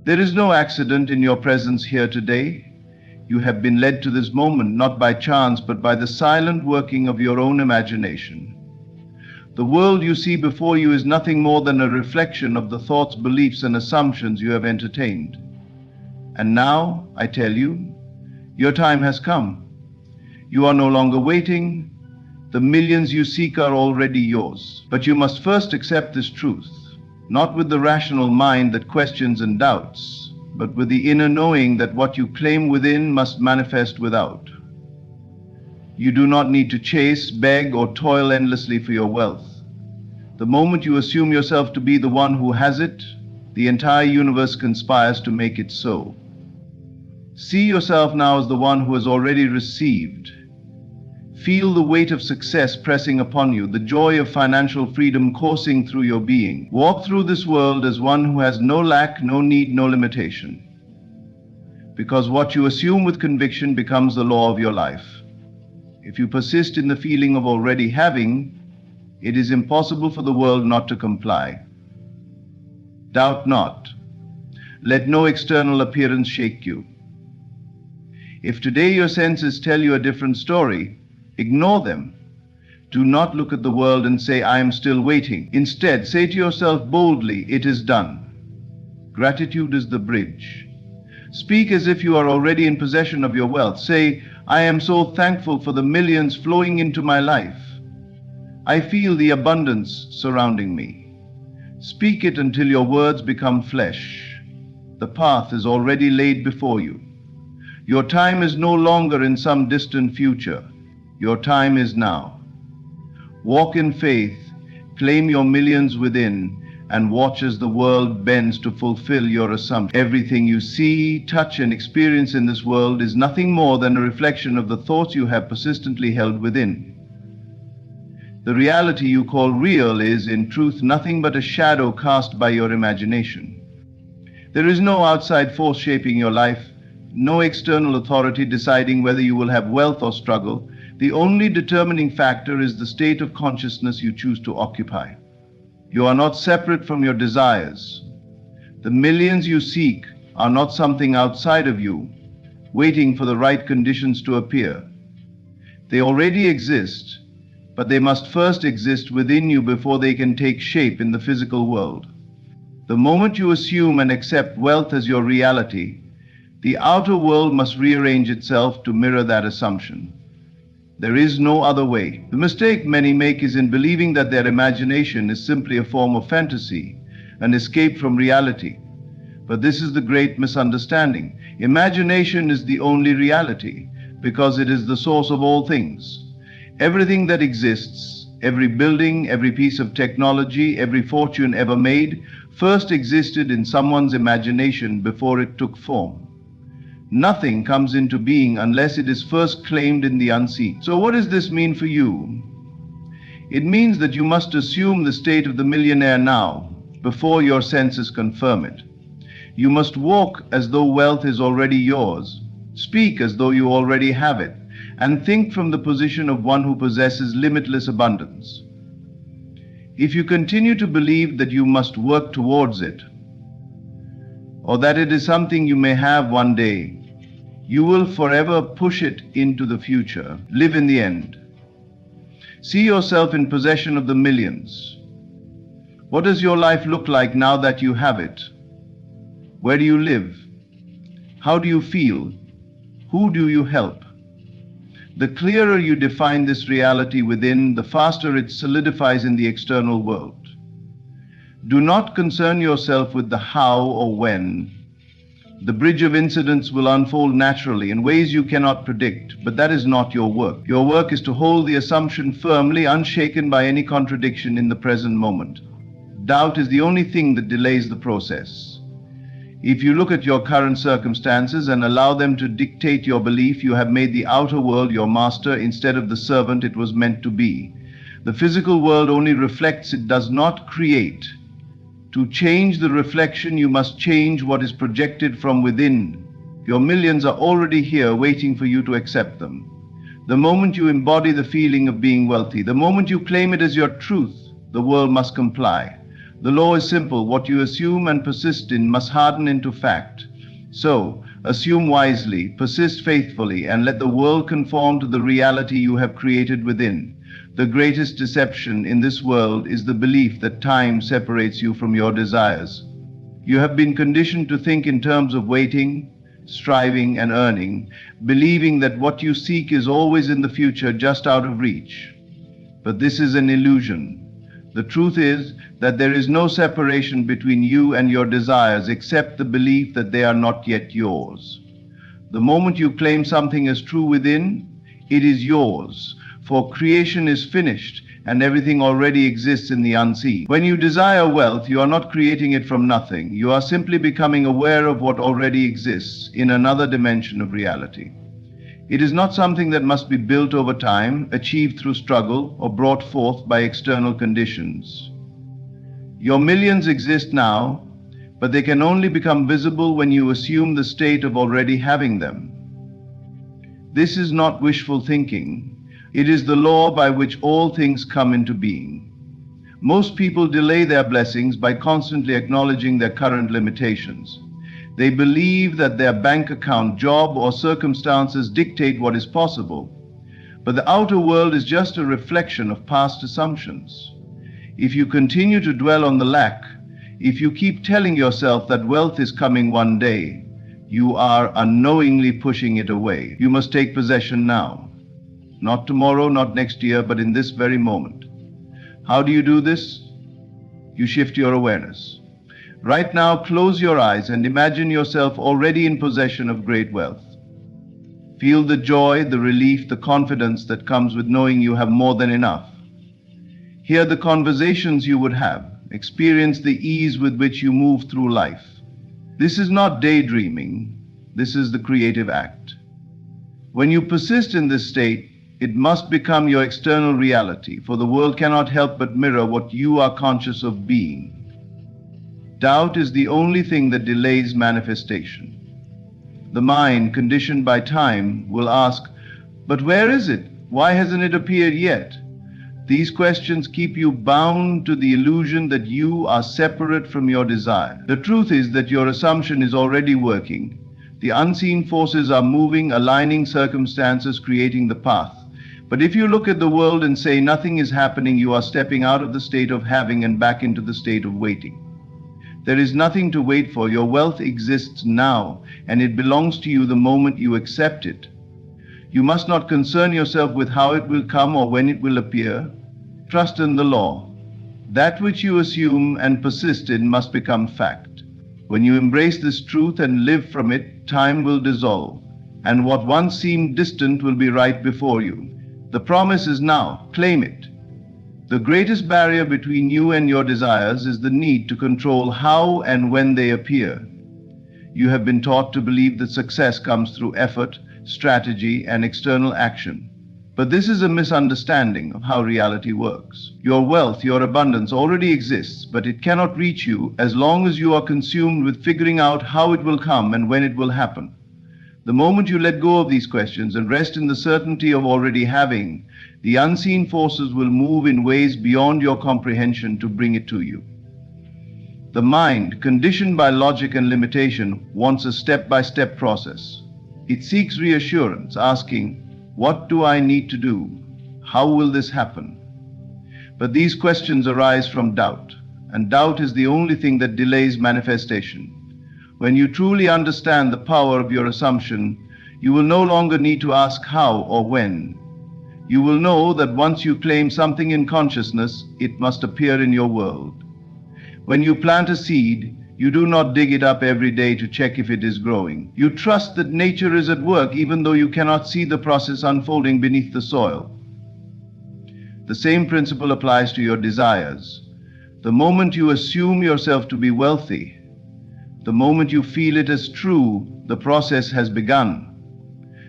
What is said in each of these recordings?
There is no accident in your presence here today. You have been led to this moment not by chance but by the silent working of your own imagination. The world you see before you is nothing more than a reflection of the thoughts, beliefs, and assumptions you have entertained. And now, I tell you, your time has come. You are no longer waiting. The millions you seek are already yours. But you must first accept this truth, not with the rational mind that questions and doubts, but with the inner knowing that what you claim within must manifest without. You do not need to chase, beg, or toil endlessly for your wealth. The moment you assume yourself to be the one who has it, the entire universe conspires to make it so. See yourself now as the one who has already received. Feel the weight of success pressing upon you, the joy of financial freedom coursing through your being. Walk through this world as one who has no lack, no need, no limitation. Because what you assume with conviction becomes the law of your life. If you persist in the feeling of already having, it is impossible for the world not to comply. Doubt not. Let no external appearance shake you. If today your senses tell you a different story, ignore them. Do not look at the world and say, I am still waiting. Instead, say to yourself boldly, it is done. Gratitude is the bridge. Speak as if you are already in possession of your wealth. Say, I am so thankful for the millions flowing into my life. I feel the abundance surrounding me. Speak it until your words become flesh. The path is already laid before you. Your time is no longer in some distant future. Your time is now. Walk in faith, claim your millions within, and watch as the world bends to fulfill your assumption. Everything you see, touch, and experience in this world is nothing more than a reflection of the thoughts you have persistently held within. The reality you call real is, in truth, nothing but a shadow cast by your imagination. There is no outside force shaping your life, no external authority deciding whether you will have wealth or struggle. The only determining factor is the state of consciousness you choose to occupy. You are not separate from your desires. The millions you seek are not something outside of you, waiting for the right conditions to appear. They already exist, but they must first exist within you before they can take shape in the physical world. The moment you assume and accept wealth as your reality, the outer world must rearrange itself to mirror that assumption. There is no other way. The mistake many make is in believing that their imagination is simply a form of fantasy, an escape from reality. But this is the great misunderstanding. Imagination is the only reality, because it is the source of all things. Everything that exists, every building, every piece of technology, every fortune ever made, first existed in someone's imagination before it took form. Nothing comes into being unless it is first claimed in the unseen. So what does this mean for you? It means that you must assume the state of the millionaire now, before your senses confirm it. You must walk as though wealth is already yours, speak as though you already have it, and think from the position of one who possesses limitless abundance. If you continue to believe that you must work towards it, or that it is something you may have one day, you will forever push it into the future. Live in the end. See yourself in possession of the millions. What does your life look like now that you have it? Where do you live? How do you feel? Who do you help? The clearer you define this reality within, the faster it solidifies in the external world. Do not concern yourself with the how or when. The bridge of incidents will unfold naturally in ways you cannot predict, but that is not your work. Your work is to hold the assumption firmly, unshaken by any contradiction in the present moment. Doubt is the only thing that delays the process. If you look at your current circumstances and allow them to dictate your belief, you have made the outer world your master instead of the servant it was meant to be. The physical world only reflects, it does not create. To change the reflection, you must change what is projected from within. Your millions are already here waiting for you to accept them. The moment you embody the feeling of being wealthy, the moment you claim it as your truth, the world must comply. The law is simple. What you assume and persist in must harden into fact. So, assume wisely, persist faithfully, and let the world conform to the reality you have created within. The greatest deception in this world is the belief that time separates you from your desires. You have been conditioned to think in terms of waiting, striving, and earning, believing that what you seek is always in the future, just out of reach. But this is an illusion. The truth is that there is no separation between you and your desires except the belief that they are not yet yours. The moment you claim something as true within, it is yours, for creation is finished and everything already exists in the unseen. When you desire wealth, you are not creating it from nothing. You are simply becoming aware of what already exists in another dimension of reality. It is not something that must be built over time, achieved through struggle, or brought forth by external conditions. Your millions exist now, but they can only become visible when you assume the state of already having them. This is not wishful thinking. It is the law by which all things come into being. Most people delay their blessings by constantly acknowledging their current limitations. They believe that their bank account, job, or circumstances dictate what is possible. But the outer world is just a reflection of past assumptions. If you continue to dwell on the lack, if you keep telling yourself that wealth is coming one day, you are unknowingly pushing it away. You must take possession now. Not tomorrow, not next year, but in this very moment. How do you do this? You shift your awareness. Right now, close your eyes and imagine yourself already in possession of great wealth. Feel the joy, the relief, the confidence that comes with knowing you have more than enough. Hear the conversations you would have. Experience the ease with which you move through life. This is not daydreaming. This is the creative act. When you persist in this state, it must become your external reality, for the world cannot help but mirror what you are conscious of being. Doubt is the only thing that delays manifestation. The mind, conditioned by time, will ask, "But where is it? Why hasn't it appeared yet?" These questions keep you bound to the illusion that you are separate from your desire. The truth is that your assumption is already working. The unseen forces are moving, aligning circumstances, creating the path. But if you look at the world and say nothing is happening, you are stepping out of the state of having and back into the state of waiting. There is nothing to wait for. Your wealth exists now, and it belongs to you the moment you accept it. You must not concern yourself with how it will come or when it will appear. Trust in the law. That which you assume and persist in must become fact. When you embrace this truth and live from it, time will dissolve, and what once seemed distant will be right before you. The promise is now. Claim it. The greatest barrier between you and your desires is the need to control how and when they appear. You have been taught to believe that success comes through effort, strategy, and external action. But this is a misunderstanding of how reality works. Your wealth, your abundance already exists, but it cannot reach you as long as you are consumed with figuring out how it will come and when it will happen. The moment you let go of these questions and rest in the certainty of already having, the unseen forces will move in ways beyond your comprehension to bring it to you. The mind, conditioned by logic and limitation, wants a step-by-step process. It seeks reassurance, asking, "What do I need to do? How will this happen?" But these questions arise from doubt, and doubt is the only thing that delays manifestation. When you truly understand the power of your assumption, you will no longer need to ask how or when. You will know that once you claim something in consciousness, it must appear in your world. When you plant a seed, you do not dig it up every day to check if it is growing. You trust that nature is at work even though you cannot see the process unfolding beneath the soil. The same principle applies to your desires. The moment you assume yourself to be wealthy, the moment you feel it as true, the process has begun.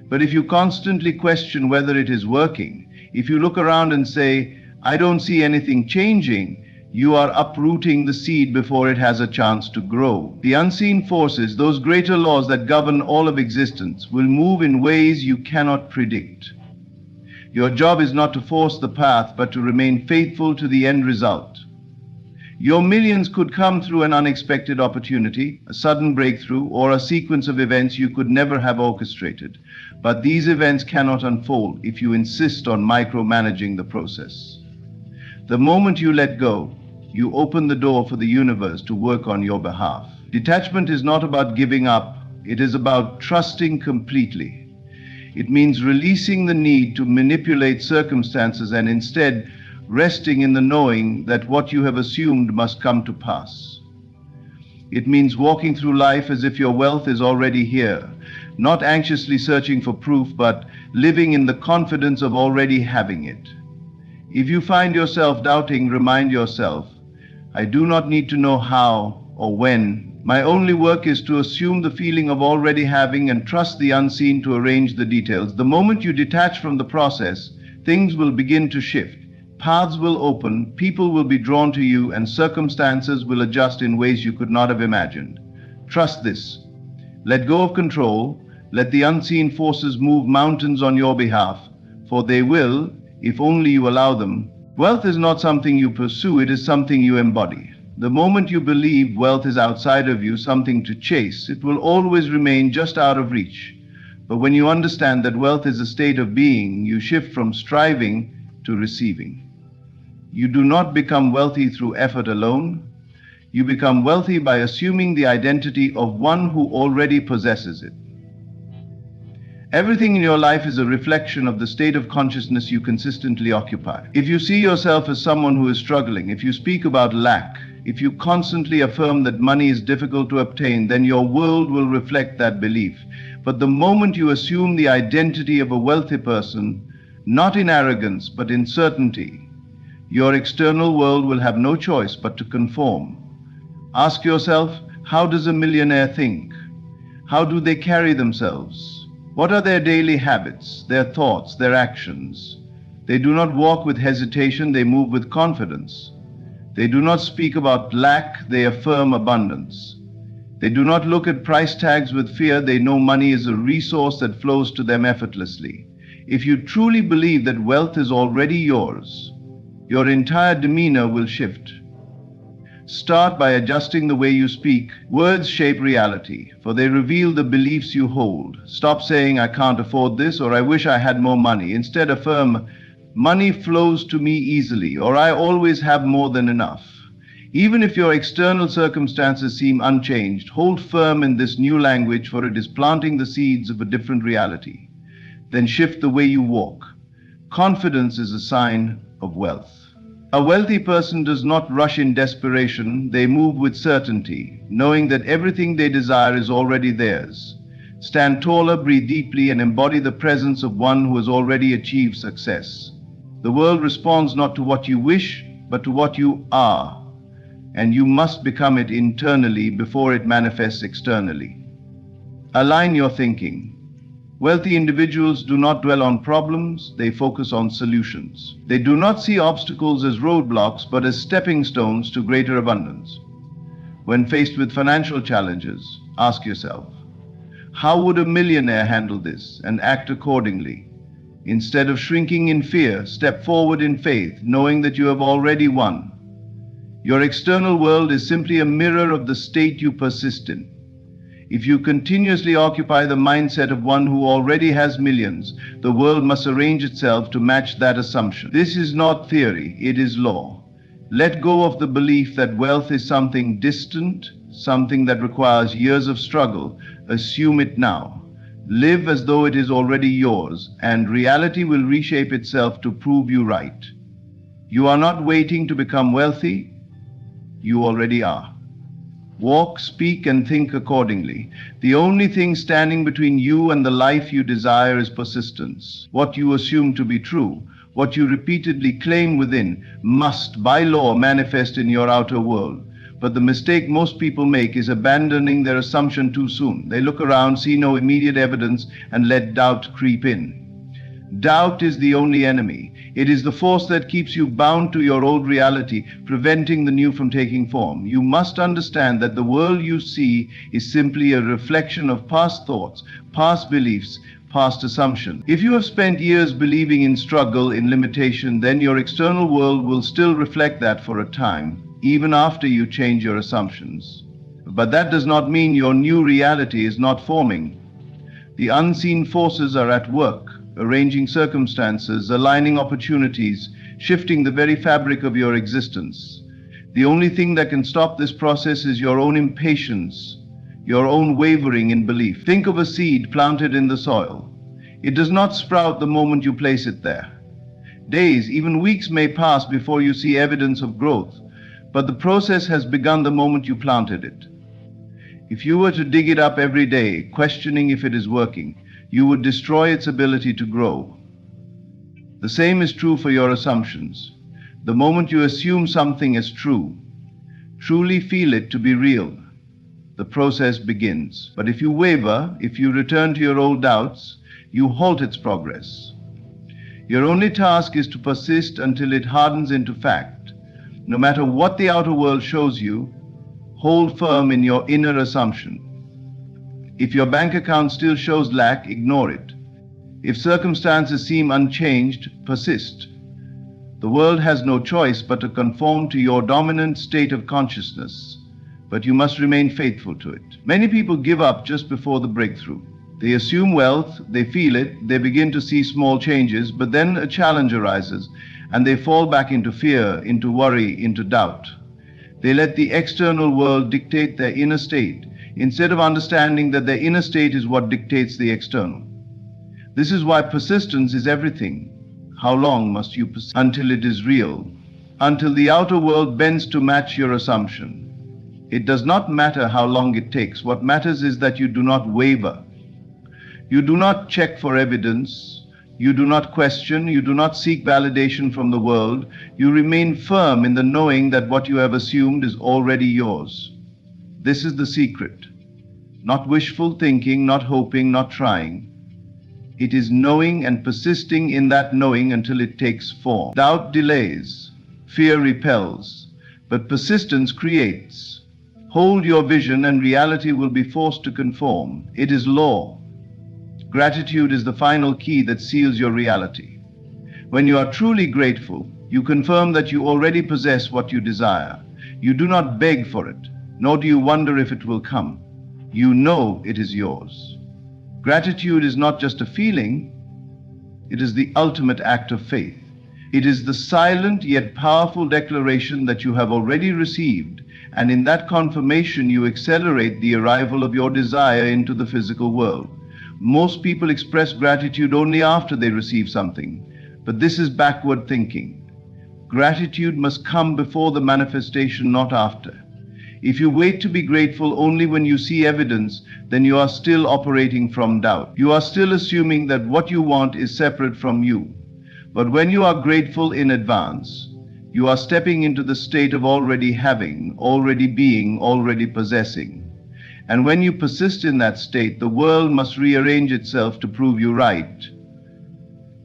But if you constantly question whether it is working, if you look around and say, "I don't see anything changing," you are uprooting the seed before it has a chance to grow. The unseen forces, those greater laws that govern all of existence, will move in ways you cannot predict. Your job is not to force the path, but to remain faithful to the end result. Your millions could come through an unexpected opportunity, a sudden breakthrough, or a sequence of events you could never have orchestrated. But these events cannot unfold if you insist on micromanaging the process. The moment you let go, you open the door for the universe to work on your behalf. Detachment is not about giving up, it is about trusting completely. It means releasing the need to manipulate circumstances and instead resting in the knowing that what you have assumed must come to pass. It means walking through life as if your wealth is already here, not anxiously searching for proof, but living in the confidence of already having it. If you find yourself doubting, remind yourself, I do not need to know how or when. My only work is to assume the feeling of already having and trust the unseen to arrange the details. The moment you detach from the process, things will begin to shift. Paths will open, people will be drawn to you, and circumstances will adjust in ways you could not have imagined. Trust this. Let go of control. Let the unseen forces move mountains on your behalf, for they will, if only you allow them. Wealth is not something you pursue, it is something you embody. The moment you believe wealth is outside of you, something to chase, it will always remain just out of reach. But when you understand that wealth is a state of being, you shift from striving to receiving. You do not become wealthy through effort alone. You become wealthy by assuming the identity of one who already possesses it. Everything in your life is a reflection of the state of consciousness you consistently occupy. If you see yourself as someone who is struggling, if you speak about lack, if you constantly affirm that money is difficult to obtain, then your world will reflect that belief. But the moment you assume the identity of a wealthy person, not in arrogance, but in certainty, your external world will have no choice but to conform. Ask yourself, how does a millionaire think? How do they carry themselves? What are their daily habits, their thoughts, their actions? They do not walk with hesitation, they move with confidence. They do not speak about lack, they affirm abundance. They do not look at price tags with fear, they know money is a resource that flows to them effortlessly. If you truly believe that wealth is already yours, your entire demeanor will shift. Start by adjusting the way you speak. Words shape reality, for they reveal the beliefs you hold. Stop saying, I can't afford this, or I wish I had more money. Instead, affirm, money flows to me easily, or I always have more than enough. Even if your external circumstances seem unchanged, hold firm in this new language, for it is planting the seeds of a different reality. Then shift the way you walk. Confidence is a sign of wealth. A wealthy person does not rush in desperation, they move with certainty, knowing that everything they desire is already theirs. Stand taller, breathe deeply, and embody the presence of one who has already achieved success. The world responds not to what you wish, but to what you are, and you must become it internally before it manifests externally. Align your thinking. Wealthy individuals do not dwell on problems, they focus on solutions. They do not see obstacles as roadblocks, but as stepping stones to greater abundance. When faced with financial challenges, ask yourself, how would a millionaire handle this, and act accordingly? Instead of shrinking in fear, step forward in faith, knowing that you have already won. Your external world is simply a mirror of the state you persist in. If you continuously occupy the mindset of one who already has millions, the world must arrange itself to match that assumption. This is not theory, it is law. Let go of the belief that wealth is something distant, something that requires years of struggle. Assume it now. Live as though it is already yours, and reality will reshape itself to prove you right. You are not waiting to become wealthy, you already are. Walk, speak, and think accordingly. The only thing standing between you and the life you desire is persistence. What you assume to be true, what you repeatedly claim within, must, by law, manifest in your outer world. But the mistake most people make is abandoning their assumption too soon. They look around, see no immediate evidence, and let doubt creep in. Doubt is the only enemy. It is the force that keeps you bound to your old reality, preventing the new from taking form. You must understand that the world you see is simply a reflection of past thoughts, past beliefs, past assumptions. If you have spent years believing in struggle, in limitation, then your external world will still reflect that for a time. even after you change your assumptions. But that does not mean your new reality is not forming. The unseen forces are at work, arranging circumstances, aligning opportunities, shifting the very fabric of your existence. The only thing that can stop this process is your own impatience, your own wavering in belief. Think of a seed planted in the soil. It does not sprout the moment you place it there. Days, even weeks may pass before you see evidence of growth, but the process has begun the moment you planted it. If you were to dig it up every day, questioning if it is working, you would destroy its ability to grow. The same is true for your assumptions. The moment you assume something as true, truly feel it to be real, the process begins. But if you waver, if you return to your old doubts, you halt its progress. Your only task is to persist until it hardens into fact. No matter what the outer world shows you, hold firm in your inner assumption. If your bank account still shows lack, ignore it. If circumstances seem unchanged, persist. The world has no choice but to conform to your dominant state of consciousness, but you must remain faithful to it. Many people give up just before the breakthrough. They assume wealth, they feel it, they begin to see small changes, but then a challenge arises, and they fall back into fear, into worry, into doubt. They let the external world dictate their inner state, instead of understanding that their inner state is what dictates the external. This is why persistence is everything. How long must you persist? Until it is real, until the outer world bends to match your assumption. It does not matter how long it takes. What matters is that you do not waver. You do not check for evidence. You do not question. You do not seek validation from the world. You remain firm in the knowing that what you have assumed is already yours. This is the secret. Not wishful thinking, not hoping, not trying. It is knowing and persisting in that knowing until it takes form. Doubt delays. Fear repels. But persistence creates. Hold your vision and reality will be forced to conform. It is law. Gratitude is the final key that seals your reality. When you are truly grateful, you confirm that you already possess what you desire. You do not beg for it, nor do you wonder if it will come. You know it is yours. Gratitude is not just a feeling, it is the ultimate act of faith. It is the silent yet powerful declaration that you have already received, and in that confirmation you accelerate the arrival of your desire into the physical world. Most people express gratitude only after they receive something, but this is backward thinking. Gratitude must come before the manifestation, not after. If you wait to be grateful only when you see evidence, then you are still operating from doubt. You are still assuming that what you want is separate from you. But when you are grateful in advance, you are stepping into the state of already having, already being, already possessing. And when you persist in that state, the world must rearrange itself to prove you right.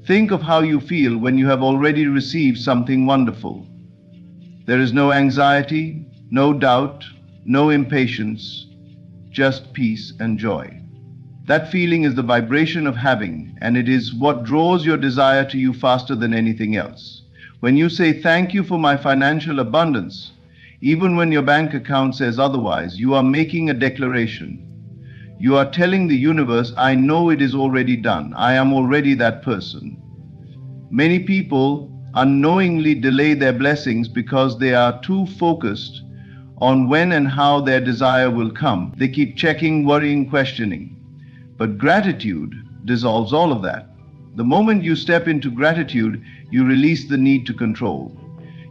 Think of how you feel when you have already received something wonderful. There is no anxiety, no doubt, no impatience, just peace and joy. That feeling is the vibration of having, and it is what draws your desire to you faster than anything else. When you say, "Thank you for my financial abundance," even when your bank account says otherwise, you are making a declaration. You are telling the universe, "I know it is already done. I am already that person." Many people unknowingly delay their blessings because they are too focused on when and how their desire will come. They keep checking, worrying, questioning. But gratitude dissolves all of that. The moment you step into gratitude, you release the need to control.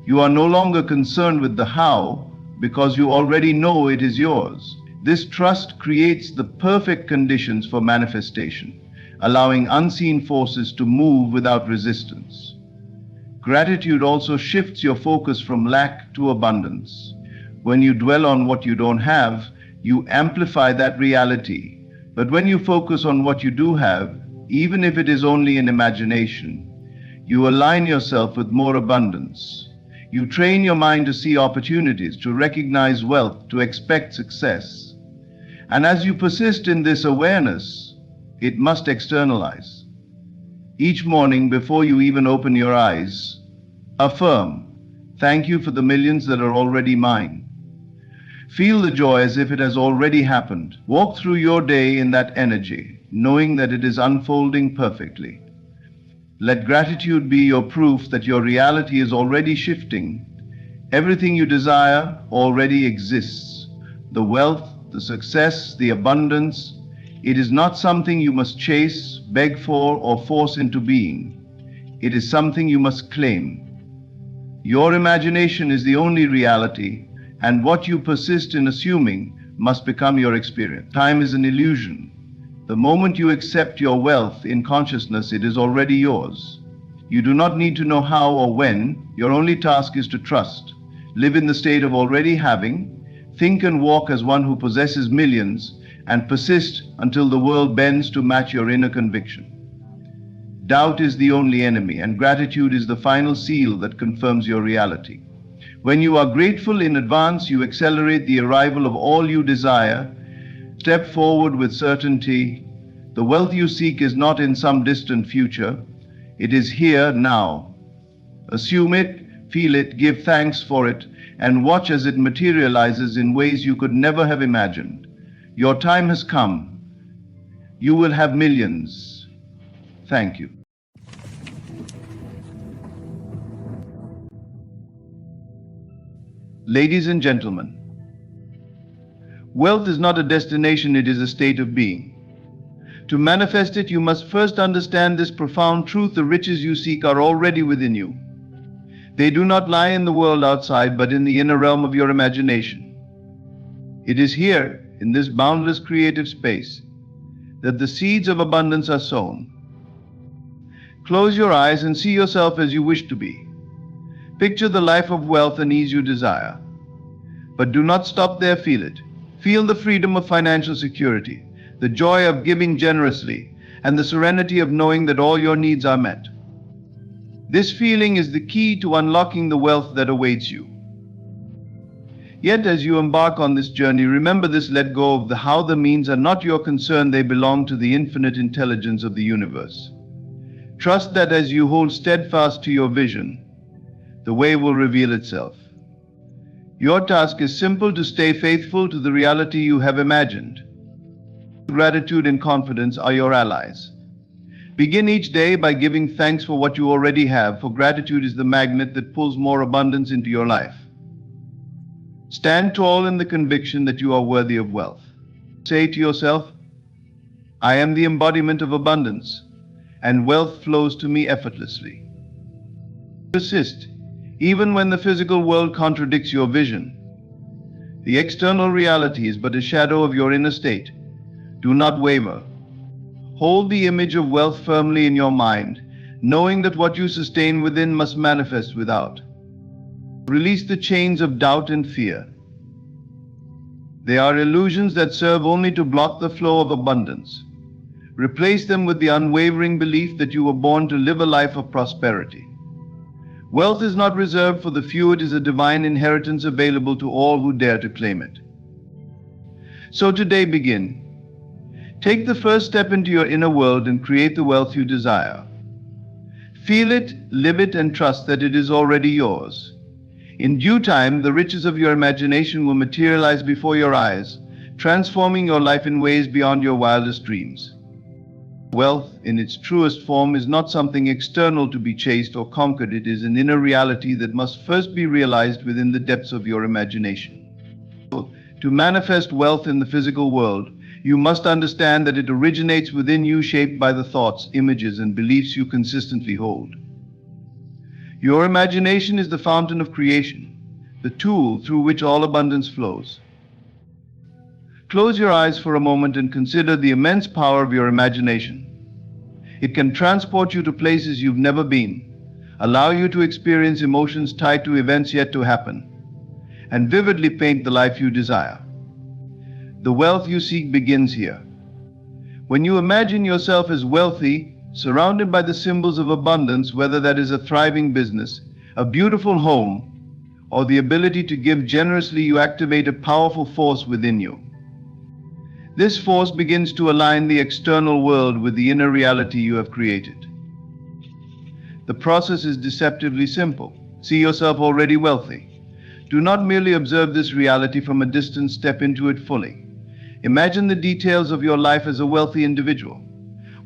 You are no longer concerned with the how because you already know it is yours. This trust creates the perfect conditions for manifestation, allowing unseen forces to move without resistance. Gratitude also shifts your focus from lack to abundance. When you dwell on what you don't have, you amplify that reality. But when you focus on what you do have, even if it is only in imagination, you align yourself with more abundance. You train your mind to see opportunities, to recognize wealth, to expect success. And as you persist in this awareness, it must externalize. Each morning before you even open your eyes, affirm, Thank you for the millions that are already mine. Feel the joy as if it has already happened. Walk through your day in that energy, knowing that it is unfolding perfectly. Let gratitude be your proof that your reality is already shifting. Everything you desire already exists. The wealth, the success, the abundance. It is not something you must chase, beg for, or force into being. It is something you must claim. Your imagination is the only reality, and what you persist in assuming must become your experience. Time is an illusion. The moment you accept your wealth in consciousness, it is already yours. You do not need to know how or when. Your only task is to trust. Live in the state of already having. Think and walk as one who possesses millions, and persist until the world bends to match your inner conviction. Doubt is the only enemy, and gratitude is the final seal that confirms your reality. When you are grateful in advance, you accelerate the arrival of all you desire. Step forward with certainty. The wealth you seek is not in some distant future. It is here now. Assume it, feel it, give thanks for it, and watch as it materializes in ways you could never have imagined. Your time has come. You will have millions. Thank you. Ladies and gentlemen, wealth is not a destination, it is a state of being. To manifest it, you must first understand this profound truth: the riches you seek are already within you. They do not lie in the world outside, but in the inner realm of your imagination. It is here, in this boundless creative space, that the seeds of abundance are sown. Close your eyes and see yourself as you wish to be. Picture the life of wealth and ease you desire. But do not stop there, feel it. Feel the freedom of financial security, the joy of giving generously, and the serenity of knowing that all your needs are met. This feeling is the key to unlocking the wealth that awaits you. Yet as you embark on this journey, remember this: let go of the how. The means are not your concern, they belong to the infinite intelligence of the universe. Trust that as you hold steadfast to your vision, the way will reveal itself. Your task is simple: to stay faithful to the reality you have imagined. Gratitude and confidence are your allies. Begin each day by giving thanks for what you already have, for gratitude is the magnet that pulls more abundance into your life. Stand tall in the conviction that you are worthy of wealth. Say to yourself, I am the embodiment of abundance, and wealth flows to me effortlessly. Persist, even when the physical world contradicts your vision. The external reality is but a shadow of your inner state. Do not waver. Hold the image of wealth firmly in your mind, knowing that what you sustain within must manifest without. Release the chains of doubt and fear. They are illusions that serve only to block the flow of abundance. Replace them with the unwavering belief that you were born to live a life of prosperity. Wealth is not reserved for the few, it is a divine inheritance available to all who dare to claim it. So today begin. Take the first step into your inner world and create the wealth you desire. Feel it, live it, and trust that it is already yours. In due time, the riches of your imagination will materialize before your eyes, transforming your life in ways beyond your wildest dreams. Wealth, in its truest form, is not something external to be chased or conquered. It is an inner reality that must first be realized within the depths of your imagination. To manifest wealth in the physical world, you must understand that it originates within you, shaped by the thoughts, images, and beliefs you consistently hold. Your imagination is the fountain of creation, the tool through which all abundance flows. Close your eyes for a moment and consider the immense power of your imagination. It can transport you to places you've never been, allow you to experience emotions tied to events yet to happen, and vividly paint the life you desire. The wealth you seek begins here. When you imagine yourself as wealthy, surrounded by the symbols of abundance, whether that is a thriving business, a beautiful home, or the ability to give generously, you activate a powerful force within you. This force begins to align the external world with the inner reality you have created. The process is deceptively simple. See yourself already wealthy. Do not merely observe this reality from a distance, step into it fully. Imagine the details of your life as a wealthy individual.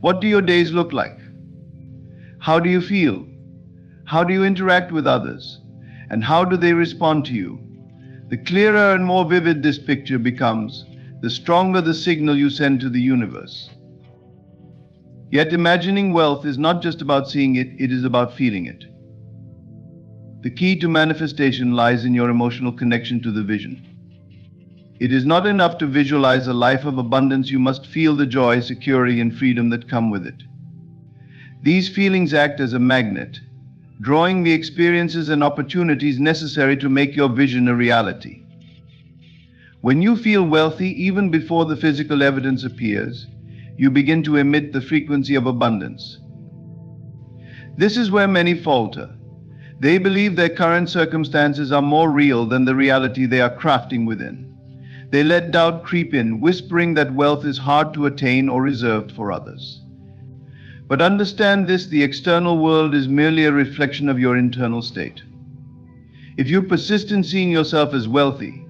What do your days look like? How do you feel? How do you interact with others? And how do they respond to you? The clearer and more vivid this picture becomes, the stronger the signal you send to the universe. Yet imagining wealth is not just about seeing it, it is about feeling it. The key to manifestation lies in your emotional connection to the vision. It is not enough to visualize a life of abundance, you must feel the joy, security, and freedom that come with it. These feelings act as a magnet, drawing the experiences and opportunities necessary to make your vision a reality. When you feel wealthy, even before the physical evidence appears, you begin to emit the frequency of abundance. This is where many falter. They believe their current circumstances are more real than the reality they are crafting within. They let doubt creep in, whispering that wealth is hard to attain or reserved for others. But understand this, the external world is merely a reflection of your internal state. If you persist in seeing yourself as wealthy,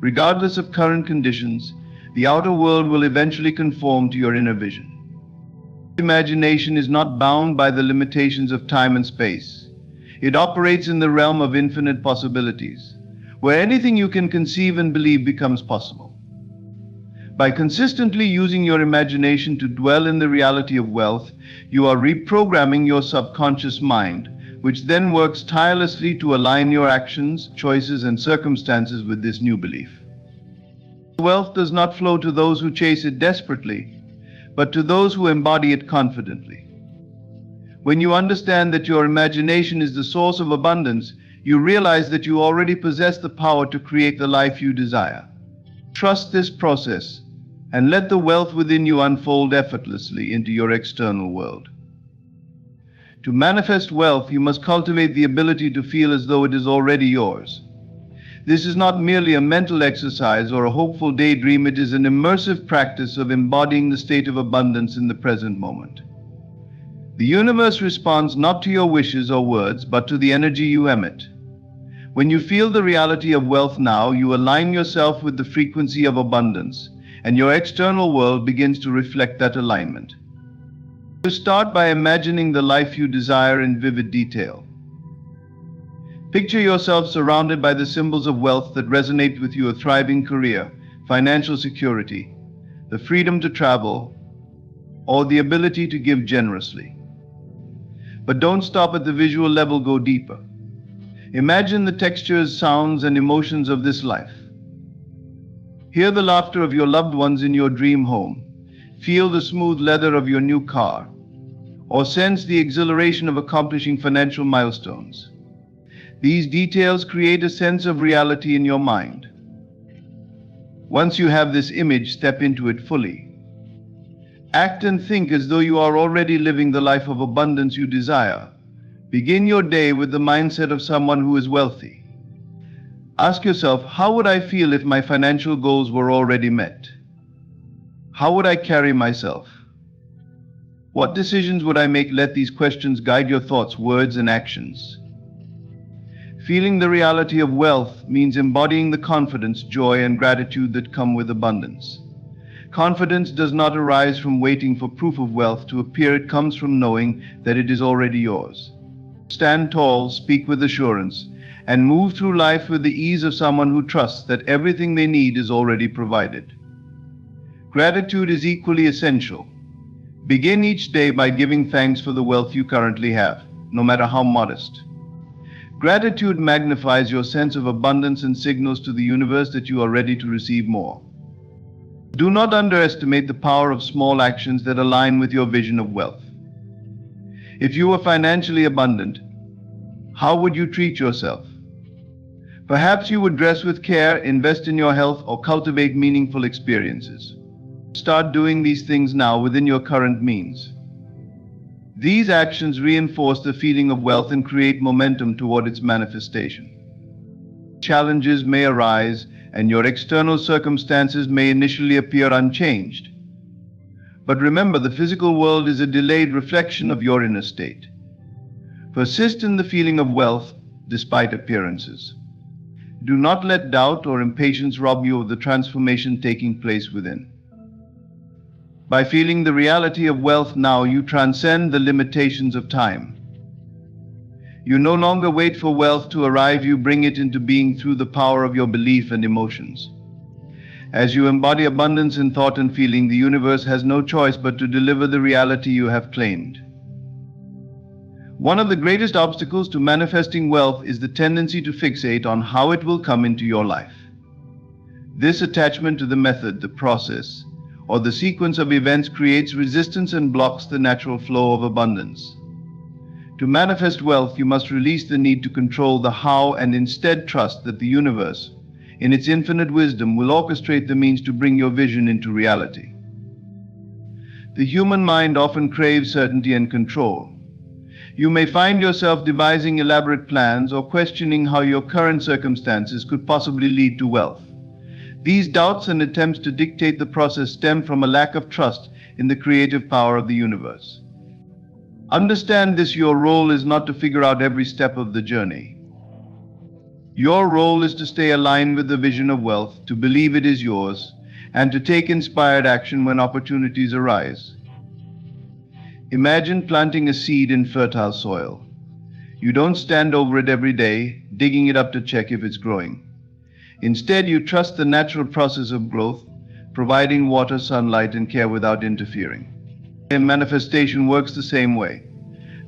regardless of current conditions, the outer world will eventually conform to your inner vision. Imagination is not bound by the limitations of time and space. It operates in the realm of infinite possibilities, where anything you can conceive and believe becomes possible. By consistently using your imagination to dwell in the reality of wealth, you are reprogramming your subconscious mind, which then works tirelessly to align your actions, choices, and circumstances with this new belief. Wealth does not flow to those who chase it desperately, but to those who embody it confidently. When you understand that your imagination is the source of abundance, you realize that you already possess the power to create the life you desire. Trust this process and let the wealth within you unfold effortlessly into your external world. To manifest wealth, you must cultivate the ability to feel as though it is already yours. This is not merely a mental exercise or a hopeful daydream, it is an immersive practice of embodying the state of abundance in the present moment. The universe responds not to your wishes or words, but to the energy you emit. When you feel the reality of wealth now, you align yourself with the frequency of abundance, and your external world begins to reflect that alignment. You start by imagining the life you desire in vivid detail. Picture yourself surrounded by the symbols of wealth that resonate with you: a thriving career, financial security, the freedom to travel, or the ability to give generously. But don't stop at the visual level, go deeper. Imagine the textures, sounds, and emotions of this life. Hear the laughter of your loved ones in your dream home. Feel the smooth leather of your new car, or sense the exhilaration of accomplishing financial milestones. These details create a sense of reality in your mind. Once you have this image, step into it fully. Act and think as though you are already living the life of abundance you desire. Begin your day with the mindset of someone who is wealthy. Ask yourself, how would I feel if my financial goals were already met? How would I carry myself? What decisions would I make? Let these questions guide your thoughts, words, and actions. Feeling the reality of wealth means embodying the confidence, joy, and gratitude that come with abundance. Confidence does not arise from waiting for proof of wealth to appear, it comes from knowing that it is already yours. Stand tall, speak with assurance, and move through life with the ease of someone who trusts that everything they need is already provided. Gratitude is equally essential. Begin each day by giving thanks for the wealth you currently have, no matter how modest. Gratitude magnifies your sense of abundance and signals to the universe that you are ready to receive more. Do not underestimate the power of small actions that align with your vision of wealth. If you were financially abundant, how would you treat yourself? Perhaps you would dress with care, invest in your health, or cultivate meaningful experiences. Start doing these things now within your current means. These actions reinforce the feeling of wealth and create momentum toward its manifestation. Challenges may arise, and your external circumstances may initially appear unchanged. But remember, the physical world is a delayed reflection of your inner state. Persist in the feeling of wealth, despite appearances. Do not let doubt or impatience rob you of the transformation taking place within. By feeling the reality of wealth now, you transcend the limitations of time. You no longer wait for wealth to arrive, you bring it into being through the power of your belief and emotions. As you embody abundance in thought and feeling, the universe has no choice but to deliver the reality you have claimed. One of the greatest obstacles to manifesting wealth is the tendency to fixate on how it will come into your life. This attachment to the method, the process, or the sequence of events creates resistance and blocks the natural flow of abundance. To manifest wealth, you must release the need to control the how and instead trust that the universe, in its infinite wisdom, will orchestrate the means to bring your vision into reality. The human mind often craves certainty and control. You may find yourself devising elaborate plans or questioning how your current circumstances could possibly lead to wealth. These doubts and attempts to dictate the process stem from a lack of trust in the creative power of the universe. Understand this: your role is not to figure out every step of the journey. Your role is to stay aligned with the vision of wealth, to believe it is yours, and to take inspired action when opportunities arise. Imagine planting a seed in fertile soil. You don't stand over it every day, digging it up to check if it's growing. Instead, you trust the natural process of growth, providing water, sunlight, and care without interfering. And manifestation works the same way.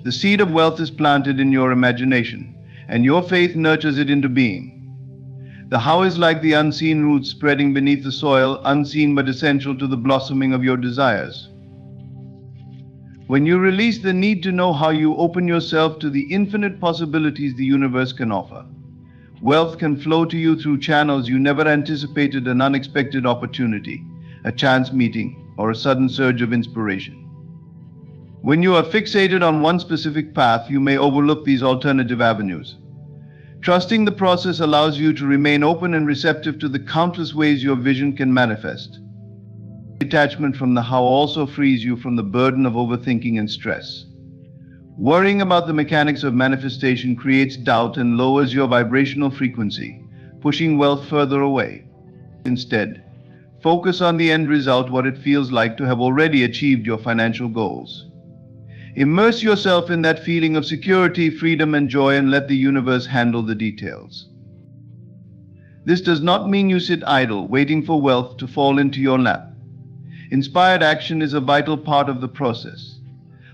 The seed of wealth is planted in your imagination, and your faith nurtures it into being. The how is like the unseen roots spreading beneath the soil, unseen but essential to the blossoming of your desires. When you release the need to know how, you open yourself to the infinite possibilities the universe can offer. Wealth can flow to you through channels you never anticipated: an unexpected opportunity, a chance meeting, or a sudden surge of inspiration. When you are fixated on one specific path, you may overlook these alternative avenues. Trusting the process allows you to remain open and receptive to the countless ways your vision can manifest. Detachment from the how also frees you from the burden of overthinking and stress. Worrying about the mechanics of manifestation creates doubt and lowers your vibrational frequency, pushing wealth further away. Instead, focus on the end result, what it feels like to have already achieved your financial goals. Immerse yourself in that feeling of security, freedom, and joy, and let the universe handle the details. This does not mean you sit idle, waiting for wealth to fall into your lap. Inspired action is a vital part of the process.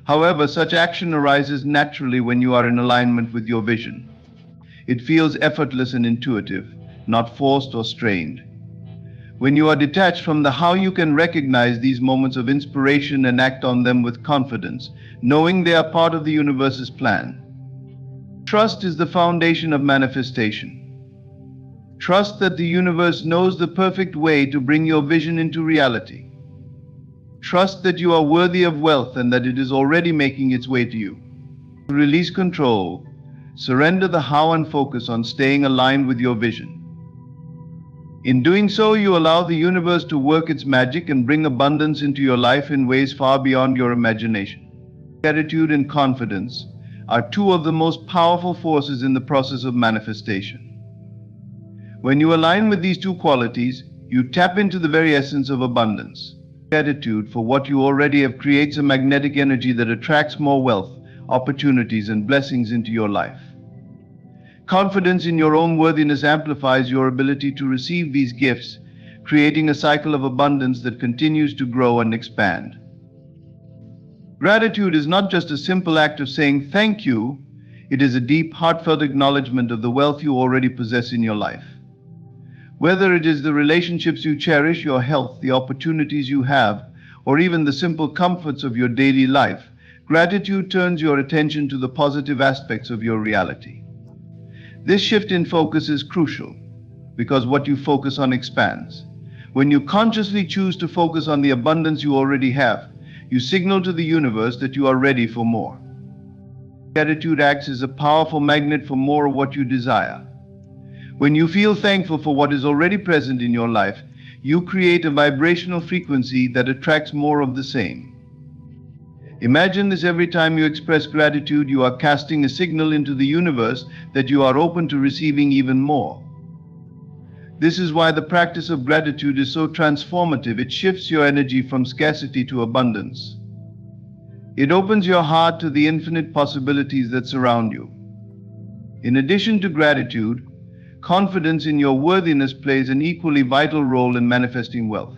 However, such action arises naturally when you are in alignment with your vision. It feels effortless and intuitive, not forced or strained. When you are detached from the how, you can recognize these moments of inspiration and act on them with confidence, knowing they are part of the universe's plan. Trust is the foundation of manifestation. Trust that the universe knows the perfect way to bring your vision into reality. Trust that you are worthy of wealth and that it is already making its way to you. Release control, surrender the how, and focus on staying aligned with your vision. In doing so, you allow the universe to work its magic and bring abundance into your life in ways far beyond your imagination. Gratitude and confidence are two of the most powerful forces in the process of manifestation. When you align with these two qualities, you tap into the very essence of abundance. Gratitude for what you already have creates a magnetic energy that attracts more wealth, opportunities, and blessings into your life. Confidence in your own worthiness amplifies your ability to receive these gifts, creating a cycle of abundance that continues to grow and expand. Gratitude is not just a simple act of saying thank you, it is a deep, heartfelt acknowledgement of the wealth you already possess in your life. Whether it is the relationships you cherish, your health, the opportunities you have, or even the simple comforts of your daily life, gratitude turns your attention to the positive aspects of your reality. This shift in focus is crucial because what you focus on expands. When you consciously choose to focus on the abundance you already have, you signal to the universe that you are ready for more. Gratitude acts as a powerful magnet for more of what you desire. When you feel thankful for what is already present in your life, you create a vibrational frequency that attracts more of the same. Imagine this: every time you express gratitude, you are casting a signal into the universe that you are open to receiving even more. This is why the practice of gratitude is so transformative. It shifts your energy from scarcity to abundance. It opens your heart to the infinite possibilities that surround you. In addition to gratitude, confidence in your worthiness plays an equally vital role in manifesting wealth.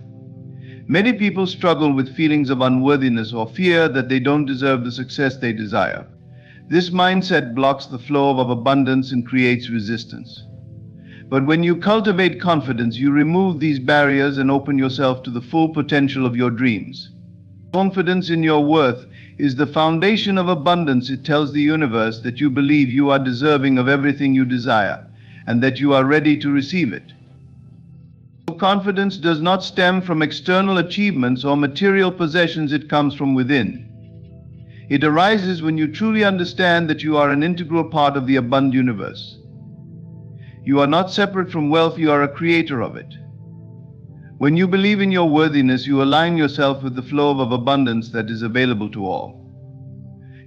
Many people struggle with feelings of unworthiness or fear that they don't deserve the success they desire. This mindset blocks the flow of abundance and creates resistance. But when you cultivate confidence, you remove these barriers and open yourself to the full potential of your dreams. Confidence in your worth is the foundation of abundance. It tells the universe that you believe you are deserving of everything you desire and that you are ready to receive it. Confidence does not stem from external achievements or material possessions. It comes from within. It arises when you truly understand that you are an integral part of the abundant universe. You are not separate from wealth, you are a creator of it. When you believe in your worthiness, you align yourself with the flow of abundance that is available to all.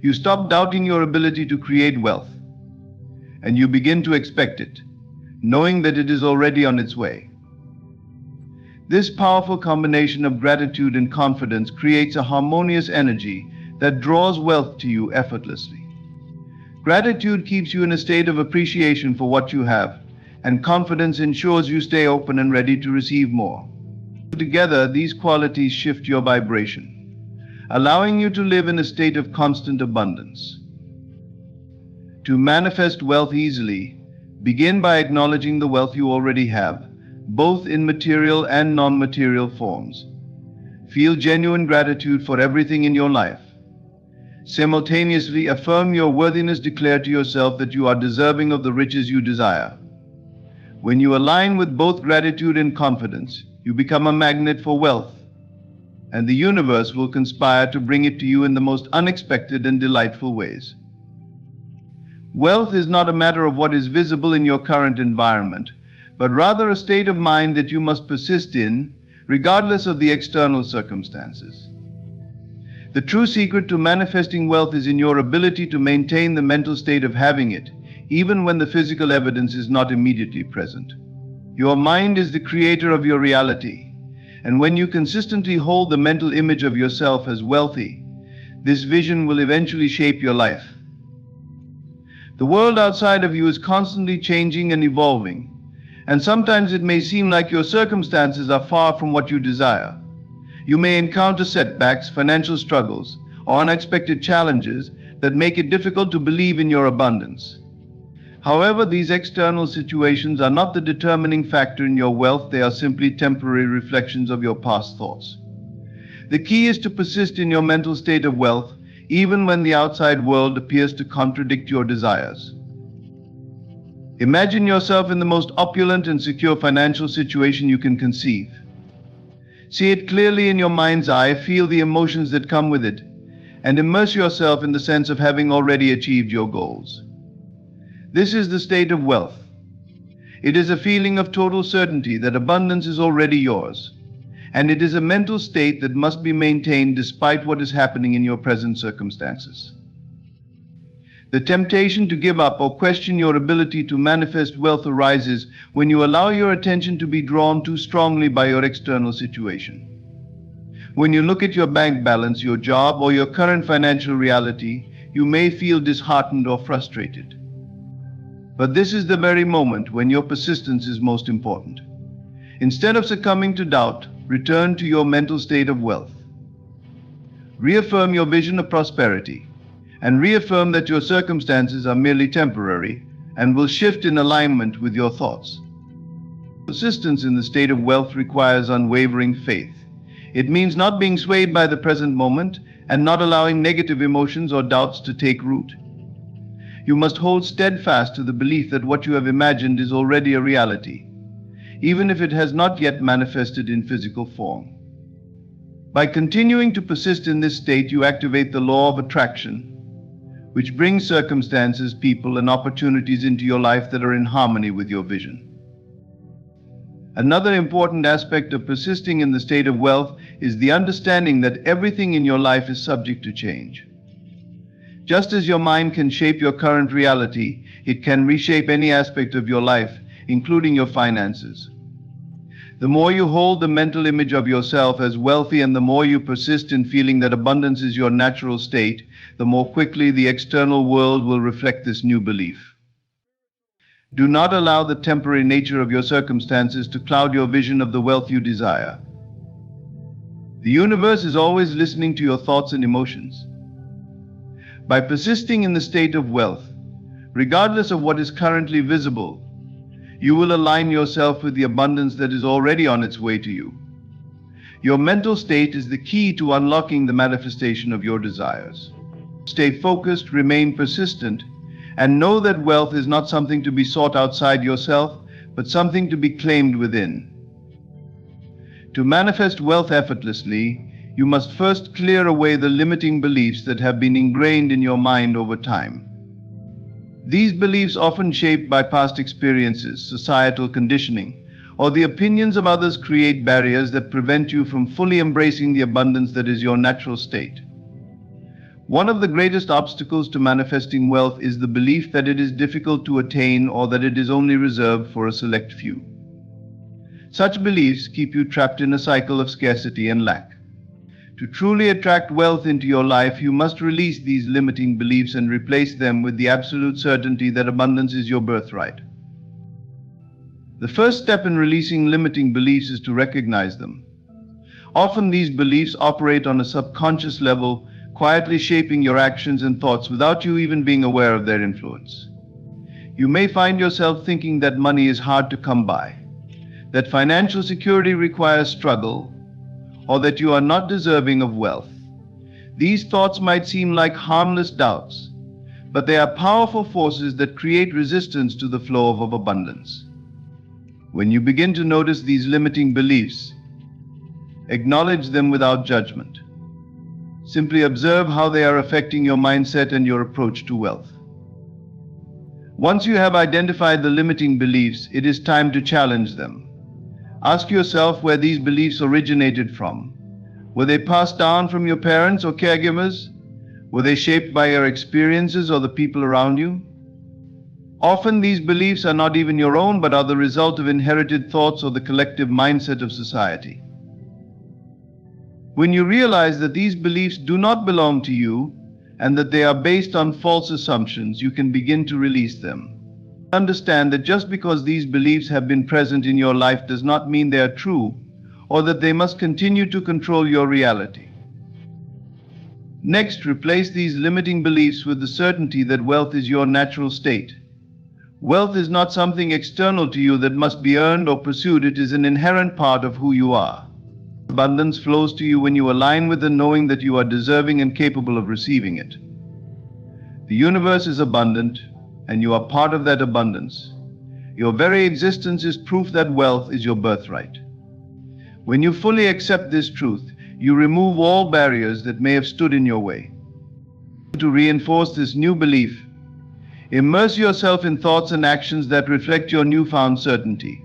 You stop doubting your ability to create wealth, and you begin to expect it, knowing that it is already on its way. This powerful combination of gratitude and confidence creates a harmonious energy that draws wealth to you effortlessly. Gratitude keeps you in a state of appreciation for what you have, and confidence ensures you stay open and ready to receive more. Together, these qualities shift your vibration, allowing you to live in a state of constant abundance. To manifest wealth easily, begin by acknowledging the wealth you already have, both in material and non-material forms. Feel genuine gratitude for everything in your life. Simultaneously, affirm your worthiness. Declare to yourself that you are deserving of the riches you desire. When you align with both gratitude and confidence, you become a magnet for wealth, and the universe will conspire to bring it to you in the most unexpected and delightful ways. Wealth is not a matter of what is visible in your current environment, but rather a state of mind that you must persist in, regardless of the external circumstances. The true secret to manifesting wealth is in your ability to maintain the mental state of having it, even when the physical evidence is not immediately present. Your mind is the creator of your reality, and when you consistently hold the mental image of yourself as wealthy, this vision will eventually shape your life. The world outside of you is constantly changing and evolving, and sometimes it may seem like your circumstances are far from what you desire. You may encounter setbacks, financial struggles, or unexpected challenges that make it difficult to believe in your abundance. However, these external situations are not the determining factor in your wealth. They are simply temporary reflections of your past thoughts. The key is to persist in your mental state of wealth, even when the outside world appears to contradict your desires. Imagine yourself in the most opulent and secure financial situation you can conceive. See it clearly in your mind's eye, feel the emotions that come with it, and immerse yourself in the sense of having already achieved your goals. This is the state of wealth. It is a feeling of total certainty that abundance is already yours, and it is a mental state that must be maintained despite what is happening in your present circumstances. The temptation to give up or question your ability to manifest wealth arises when you allow your attention to be drawn too strongly by your external situation. When you look at your bank balance, your job, or your current financial reality, you may feel disheartened or frustrated. But this is the very moment when your persistence is most important. Instead of succumbing to doubt, return to your mental state of wealth. Reaffirm your vision of prosperity, and reaffirm that your circumstances are merely temporary and will shift in alignment with your thoughts. Persistence in the state of wealth requires unwavering faith. It means not being swayed by the present moment and not allowing negative emotions or doubts to take root. You must hold steadfast to the belief that what you have imagined is already a reality, even if it has not yet manifested in physical form. By continuing to persist in this state, you activate the law of attraction, which brings circumstances, people, and opportunities into your life that are in harmony with your vision. Another important aspect of persisting in the state of wealth is the understanding that everything in your life is subject to change. Just as your mind can shape your current reality, it can reshape any aspect of your life, including your finances. The more you hold the mental image of yourself as wealthy and the more you persist in feeling that abundance is your natural state, the more quickly the external world will reflect this new belief. Do not allow the temporary nature of your circumstances to cloud your vision of the wealth you desire. The universe is always listening to your thoughts and emotions. By persisting in the state of wealth, regardless of what is currently visible, you will align yourself with the abundance that is already on its way to you. Your mental state is the key to unlocking the manifestation of your desires. Stay focused, remain persistent, and know that wealth is not something to be sought outside yourself, but something to be claimed within. To manifest wealth effortlessly, you must first clear away the limiting beliefs that have been ingrained in your mind over time. These beliefs, often shaped by past experiences, societal conditioning, or the opinions of others, create barriers that prevent you from fully embracing the abundance that is your natural state. One of the greatest obstacles to manifesting wealth is the belief that it is difficult to attain or that it is only reserved for a select few. Such beliefs keep you trapped in a cycle of scarcity and lack. To truly attract wealth into your life, you must release these limiting beliefs and replace them with the absolute certainty that abundance is your birthright. The first step in releasing limiting beliefs is to recognize them. Often these beliefs operate on a subconscious level, quietly shaping your actions and thoughts without you even being aware of their influence. You may find yourself thinking that money is hard to come by, that financial security requires struggle, or that you are not deserving of wealth. These thoughts might seem like harmless doubts, but they are powerful forces that create resistance to the flow of abundance. When you begin to notice these limiting beliefs, acknowledge them without judgment. Simply observe how they are affecting your mindset and your approach to wealth. Once you have identified the limiting beliefs, it is time to challenge them. Ask yourself where these beliefs originated from. Were they passed down from your parents or caregivers? Were they shaped by your experiences or the people around you? Often these beliefs are not even your own, but are the result of inherited thoughts or the collective mindset of society. When you realize that these beliefs do not belong to you and that they are based on false assumptions, you can begin to release them. Understand that just because these beliefs have been present in your life does not mean they are true, or that they must continue to control your reality. Next, replace these limiting beliefs with the certainty that wealth is your natural state. Wealth is not something external to you that must be earned or pursued. It is an inherent part of who you are. Abundance flows to you when you align with the knowing that you are deserving and capable of receiving it. The universe is abundant, and you are part of that abundance. Your very existence is proof that wealth is your birthright. When you fully accept this truth, you remove all barriers that may have stood in your way. To reinforce this new belief, immerse yourself in thoughts and actions that reflect your newfound certainty.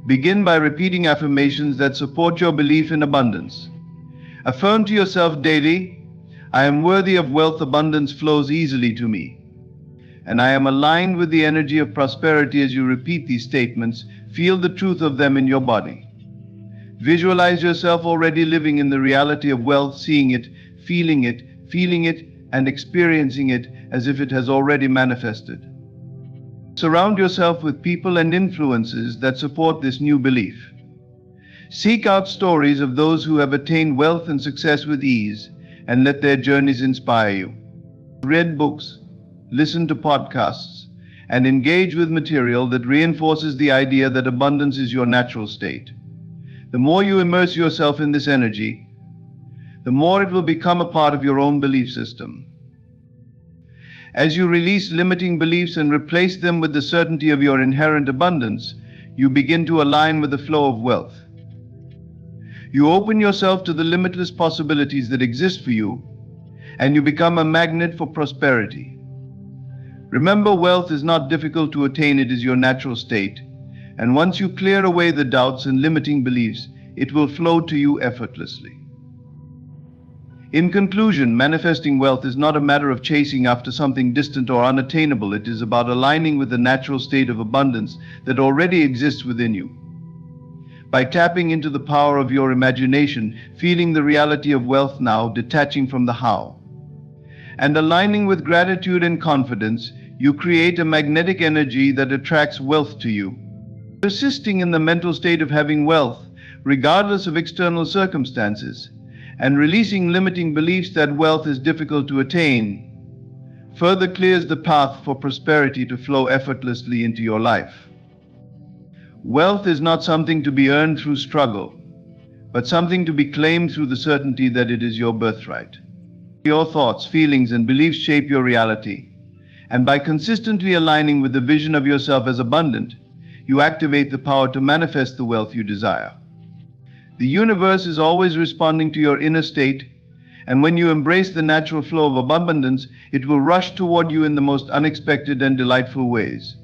Begin by repeating affirmations that support your belief in abundance. Affirm to yourself daily, I am worthy of wealth, abundance flows easily to me. And I am aligned with the energy of prosperity. As you repeat these statements, feel the truth of them in your body. Visualize yourself already living in the reality of wealth, seeing it, feeling it, and experiencing it as if it has already manifested. Surround yourself with people and influences that support this new belief. Seek out stories of those who have attained wealth and success with ease, and let their journeys inspire you. Read books, listen to podcasts, and engage with material that reinforces the idea that abundance is your natural state. The more you immerse yourself in this energy, the more it will become a part of your own belief system. As you release limiting beliefs and replace them with the certainty of your inherent abundance, you begin to align with the flow of wealth. You open yourself to the limitless possibilities that exist for you, and you become a magnet for prosperity. Remember, wealth is not difficult to attain, it is your natural state, And once you clear away the doubts and limiting beliefs, it will flow to you effortlessly. In conclusion, manifesting wealth is not a matter of chasing after something distant or unattainable. It is about aligning with the natural state of abundance that already exists within you. By tapping into the power of your imagination, feeling the reality of wealth now, detaching from the how, and aligning with gratitude and confidence, you create a magnetic energy that attracts wealth to you. Persisting in the mental state of having wealth, regardless of external circumstances, and releasing limiting beliefs that wealth is difficult to attain, further clears the path for prosperity to flow effortlessly into your life. Wealth is not something to be earned through struggle, but something to be claimed through the certainty that it is your birthright. Your thoughts, feelings, and beliefs shape your reality, and by consistently aligning with the vision of yourself as abundant, you activate the power to manifest the wealth you desire. The universe is always responding to your inner state, and when you embrace the natural flow of abundance, it will rush toward you in the most unexpected and delightful ways.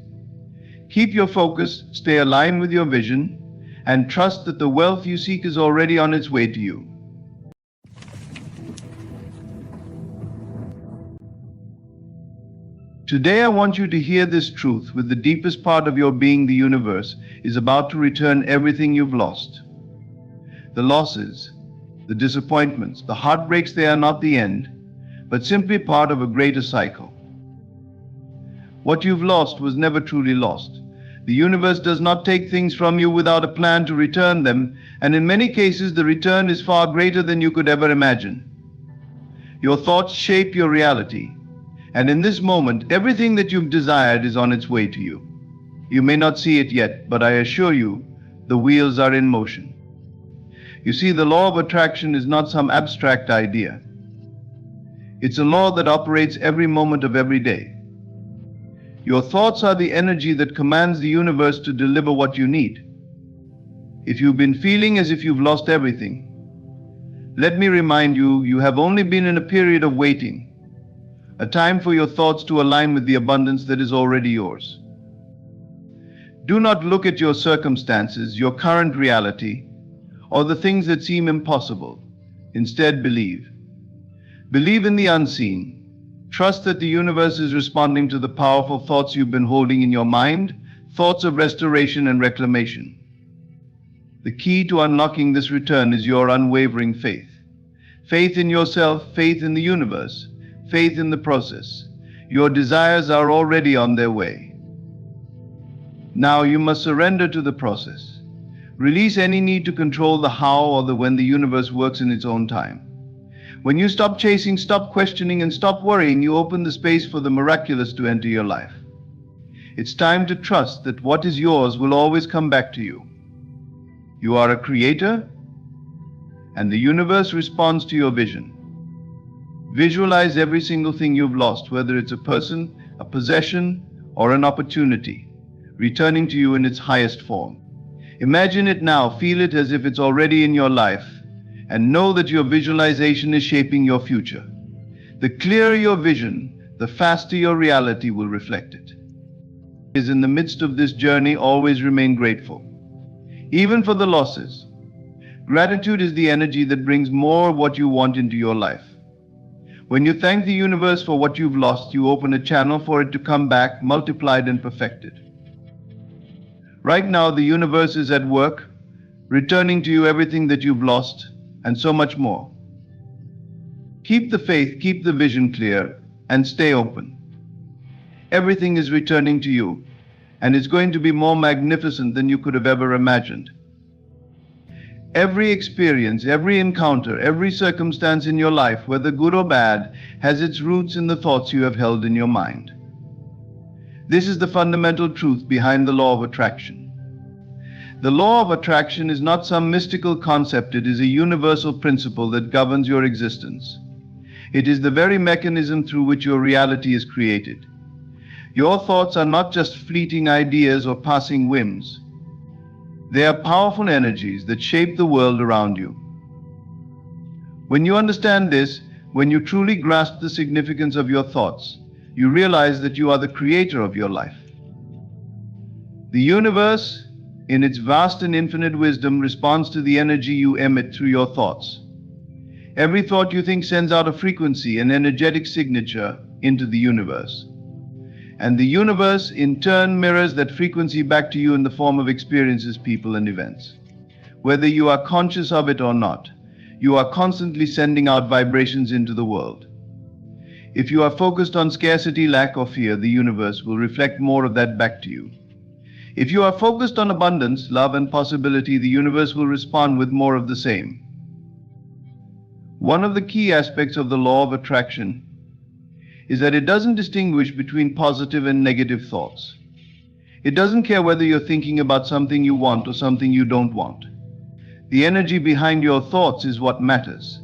Keep your focus, stay aligned with your vision, and trust that the wealth you seek is already on its way to you. Today I want you to hear this truth. With the deepest part of your being, the universe is about to return everything you've lost. The losses, the disappointments, the heartbreaks, they are not the end, but simply part of a greater cycle. What you've lost was never truly lost. The universe does not take things from you without a plan to return them, and in many cases the return is far greater than you could ever imagine. Your thoughts shape your reality, and in this moment, everything that you've desired is on its way to you. You may not see it yet, but I assure you, the wheels are in motion. You see, the law of attraction is not some abstract idea. It's a law that operates every moment of every day. Your thoughts are the energy that commands the universe to deliver what you need. If you've been feeling as if you've lost everything, let me remind you, you have only been in a period of waiting, a time for your thoughts to align with the abundance that is already yours. Do not look at your circumstances, your current reality, or the things that seem impossible. Instead, believe. Believe in the unseen. Trust that the universe is responding to the powerful thoughts you've been holding in your mind, thoughts of restoration and reclamation. The key to unlocking this return is your unwavering faith. Faith in yourself, faith in the universe, faith in the process. Your desires are already on their way. Now you must surrender to the process. Release any need to control the how or the when. The universe works in its own time. When you stop chasing, stop questioning, and stop worrying, you open the space for the miraculous to enter your life. It's time to trust that what is yours will always come back to you. You are a creator, and the universe responds to your vision. Visualize every single thing you've lost, whether it's a person, a possession, or an opportunity, returning to you in its highest form. Imagine it now, feel it as if it's already in your life, and know that your visualization is shaping your future. The clearer your vision, the faster your reality will reflect it. In the midst of this journey, always remain grateful, even for the losses. Gratitude is the energy that brings more of what you want into your life. When you thank the universe for what you've lost, you open a channel for it to come back, multiplied and perfected. Right now, the universe is at work, returning to you everything that you've lost, and so much more. Keep the faith, keep the vision clear, and stay open. Everything is returning to you, and it's going to be more magnificent than you could have ever imagined. Every experience, every encounter, every circumstance in your life, whether good or bad, has its roots in the thoughts you have held in your mind. This is the fundamental truth behind the law of attraction. The law of attraction is not some mystical concept. It is a universal principle that governs your existence. It is the very mechanism through which your reality is created. Your thoughts are not just fleeting ideas or passing whims. They are powerful energies that shape the world around you. When you understand this, when you truly grasp the significance of your thoughts, you realize that you are the creator of your life. The universe, in its vast and infinite wisdom, responds to the energy you emit through your thoughts. Every thought you think sends out a frequency, an energetic signature into the universe. And the universe, in turn, mirrors that frequency back to you in the form of experiences, people, and events. Whether you are conscious of it or not, you are constantly sending out vibrations into the world. If you are focused on scarcity, lack, or fear, the universe will reflect more of that back to you. If you are focused on abundance, love, and possibility, the universe will respond with more of the same. One of the key aspects of the law of attraction is that it doesn't distinguish between positive and negative thoughts. It doesn't care whether you're thinking about something you want or something you don't want. The energy behind your thoughts is what matters.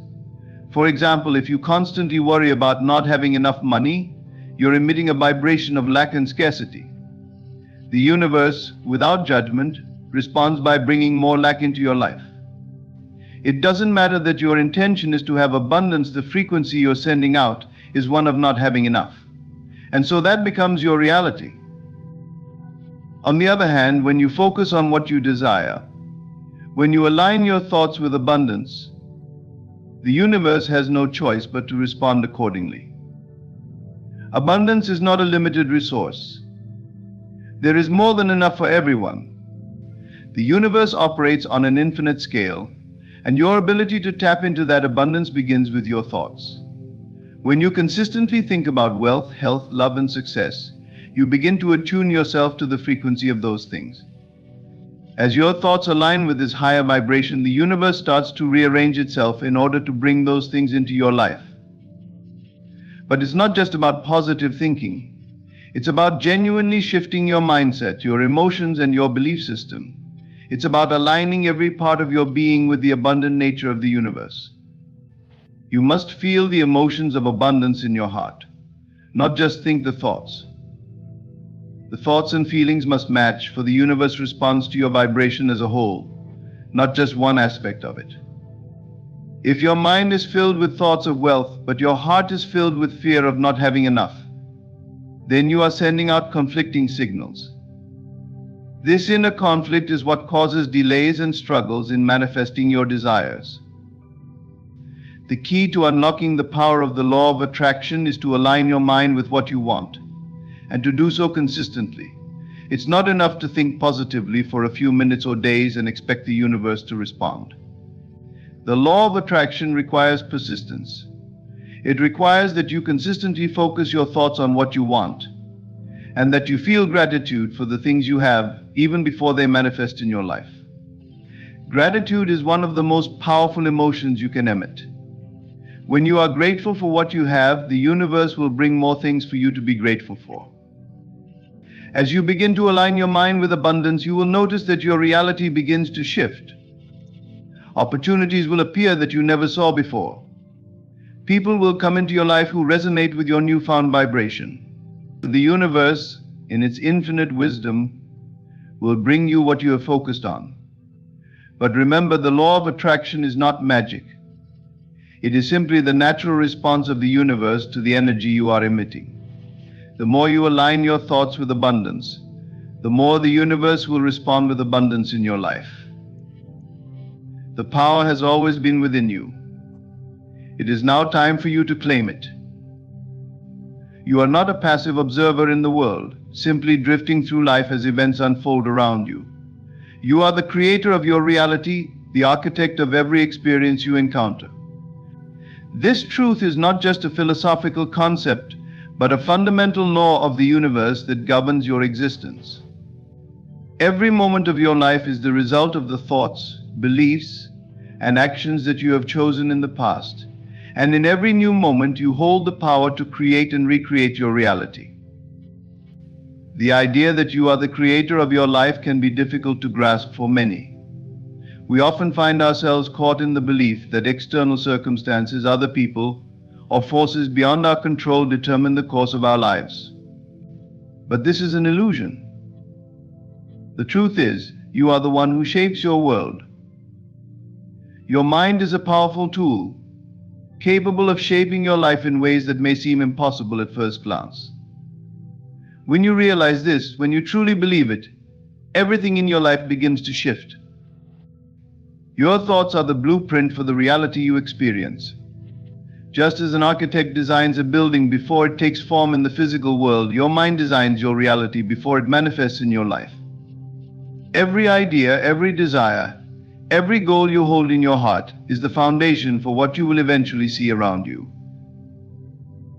For example, if you constantly worry about not having enough money, you're emitting a vibration of lack and scarcity. The universe, without judgment, responds by bringing more lack into your life. It doesn't matter that your intention is to have abundance, the frequency you're sending out is one of not having enough. And so that becomes your reality. On the other hand, when you focus on what you desire, when you align your thoughts with abundance, the universe has no choice but to respond accordingly. Abundance is not a limited resource. There is more than enough for everyone. The universe operates on an infinite scale, and your ability to tap into that abundance begins with your thoughts. When you consistently think about wealth, health, love, and success, you begin to attune yourself to the frequency of those things. As your thoughts align with this higher vibration, the universe starts to rearrange itself in order to bring those things into your life. But it's not just about positive thinking. It's about genuinely shifting your mindset, your emotions, and your belief system. It's about aligning every part of your being with the abundant nature of the universe. You must feel the emotions of abundance in your heart, not just think the thoughts. The thoughts and feelings must match, for the universe responds to your vibration as a whole, not just one aspect of it. If your mind is filled with thoughts of wealth, but your heart is filled with fear of not having enough, then you are sending out conflicting signals. This inner conflict is what causes delays and struggles in manifesting your desires. The key to unlocking the power of the law of attraction is to align your mind with what you want, and to do so consistently. It's not enough to think positively for a few minutes or days and expect the universe to respond. The law of attraction requires persistence. It requires that you consistently focus your thoughts on what you want, and that you feel gratitude for the things you have even before they manifest in your life. Gratitude is one of the most powerful emotions you can emit. When you are grateful for what you have, the universe will bring more things for you to be grateful for. As you begin to align your mind with abundance, you will notice that your reality begins to shift. Opportunities will appear that you never saw before. People will come into your life who resonate with your newfound vibration. The universe, in its infinite wisdom, will bring you what you have focused on. But remember, the law of attraction is not magic. It is simply the natural response of the universe to the energy you are emitting. The more you align your thoughts with abundance, the more the universe will respond with abundance in your life. The power has always been within you. It is now time for you to claim it. You are not a passive observer in the world, simply drifting through life as events unfold around you. You are the creator of your reality, the architect of every experience you encounter. This truth is not just a philosophical concept, but a fundamental law of the universe that governs your existence. Every moment of your life is the result of the thoughts, beliefs, and actions that you have chosen in the past. And in every new moment, you hold the power to create and recreate your reality. The idea that you are the creator of your life can be difficult to grasp for many. We often find ourselves caught in the belief that external circumstances, other people, or forces beyond our control determine the course of our lives. But this is an illusion. The truth is, you are the one who shapes your world. Your mind is a powerful tool, capable of shaping your life in ways that may seem impossible at first glance. When you realize this, when you truly believe it, everything in your life begins to shift. Your thoughts are the blueprint for the reality you experience. Just as an architect designs a building before it takes form in the physical world, your mind designs your reality before it manifests in your life. Every idea, every desire, every goal you hold in your heart is the foundation for what you will eventually see around you.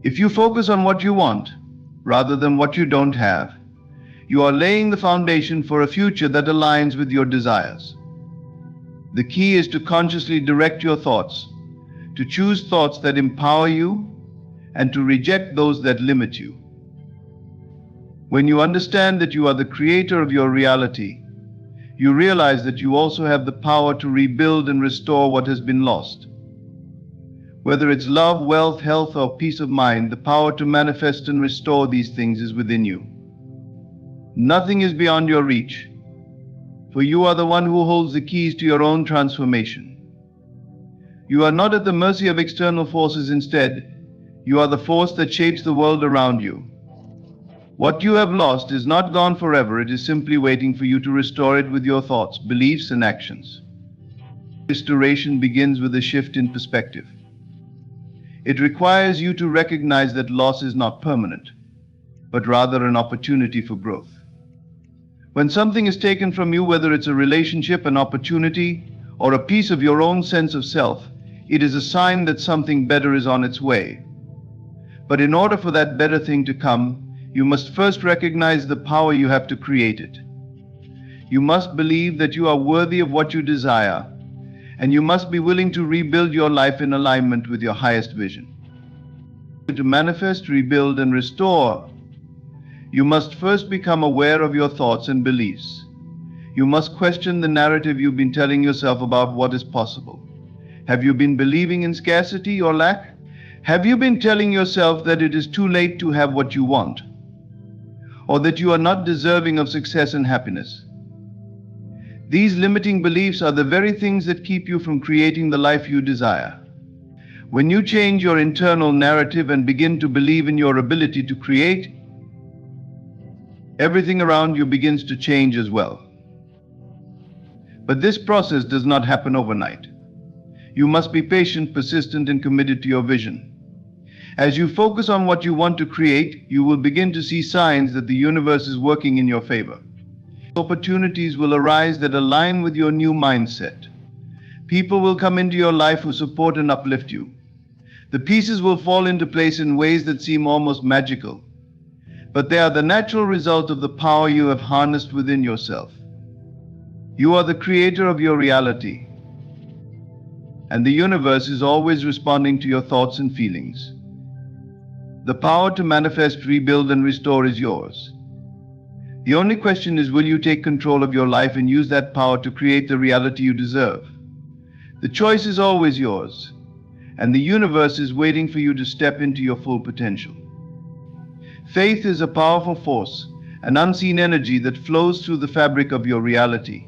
If you focus on what you want, rather than what you don't have, you are laying the foundation for a future that aligns with your desires. The key is to consciously direct your thoughts, to choose thoughts that empower you, and to reject those that limit you. When you understand that you are the creator of your reality, you realize that you also have the power to rebuild and restore what has been lost. Whether it's love, wealth, health, or peace of mind, the power to manifest and restore these things is within you. Nothing is beyond your reach, for you are the one who holds the keys to your own transformation. You are not at the mercy of external forces. Instead, you are the force that shapes the world around you. What you have lost is not gone forever. It is simply waiting for you to restore it with your thoughts, beliefs, and actions. Restoration begins with a shift in perspective. It requires you to recognize that loss is not permanent, but rather an opportunity for growth. When something is taken from you, whether it's a relationship, an opportunity, or a piece of your own sense of self, it is a sign that something better is on its way. But in order for that better thing to come, you must first recognize the power you have to create it. You must believe that you are worthy of what you desire, and you must be willing to rebuild your life in alignment with your highest vision. To manifest, rebuild, and restore, you must first become aware of your thoughts and beliefs. You must question the narrative you've been telling yourself about what is possible. Have you been believing in scarcity or lack? Have you been telling yourself that it is too late to have what you want, or that you are not deserving of success and happiness? These limiting beliefs are the very things that keep you from creating the life you desire. When you change your internal narrative and begin to believe in your ability to create, everything around you begins to change as well. But this process does not happen overnight. You must be patient, persistent, and committed to your vision. As you focus on what you want to create, you will begin to see signs that the universe is working in your favor. Opportunities will arise that align with your new mindset. People will come into your life who support and uplift you. The pieces will fall into place in ways that seem almost magical, but they are the natural result of the power you have harnessed within yourself. You are the creator of your reality, and the universe is always responding to your thoughts and feelings. The power to manifest, rebuild, and restore is yours. The only question is, will you take control of your life and use that power to create the reality you deserve? The choice is always yours, and the universe is waiting for you to step into your full potential. Faith is a powerful force, an unseen energy that flows through the fabric of your reality,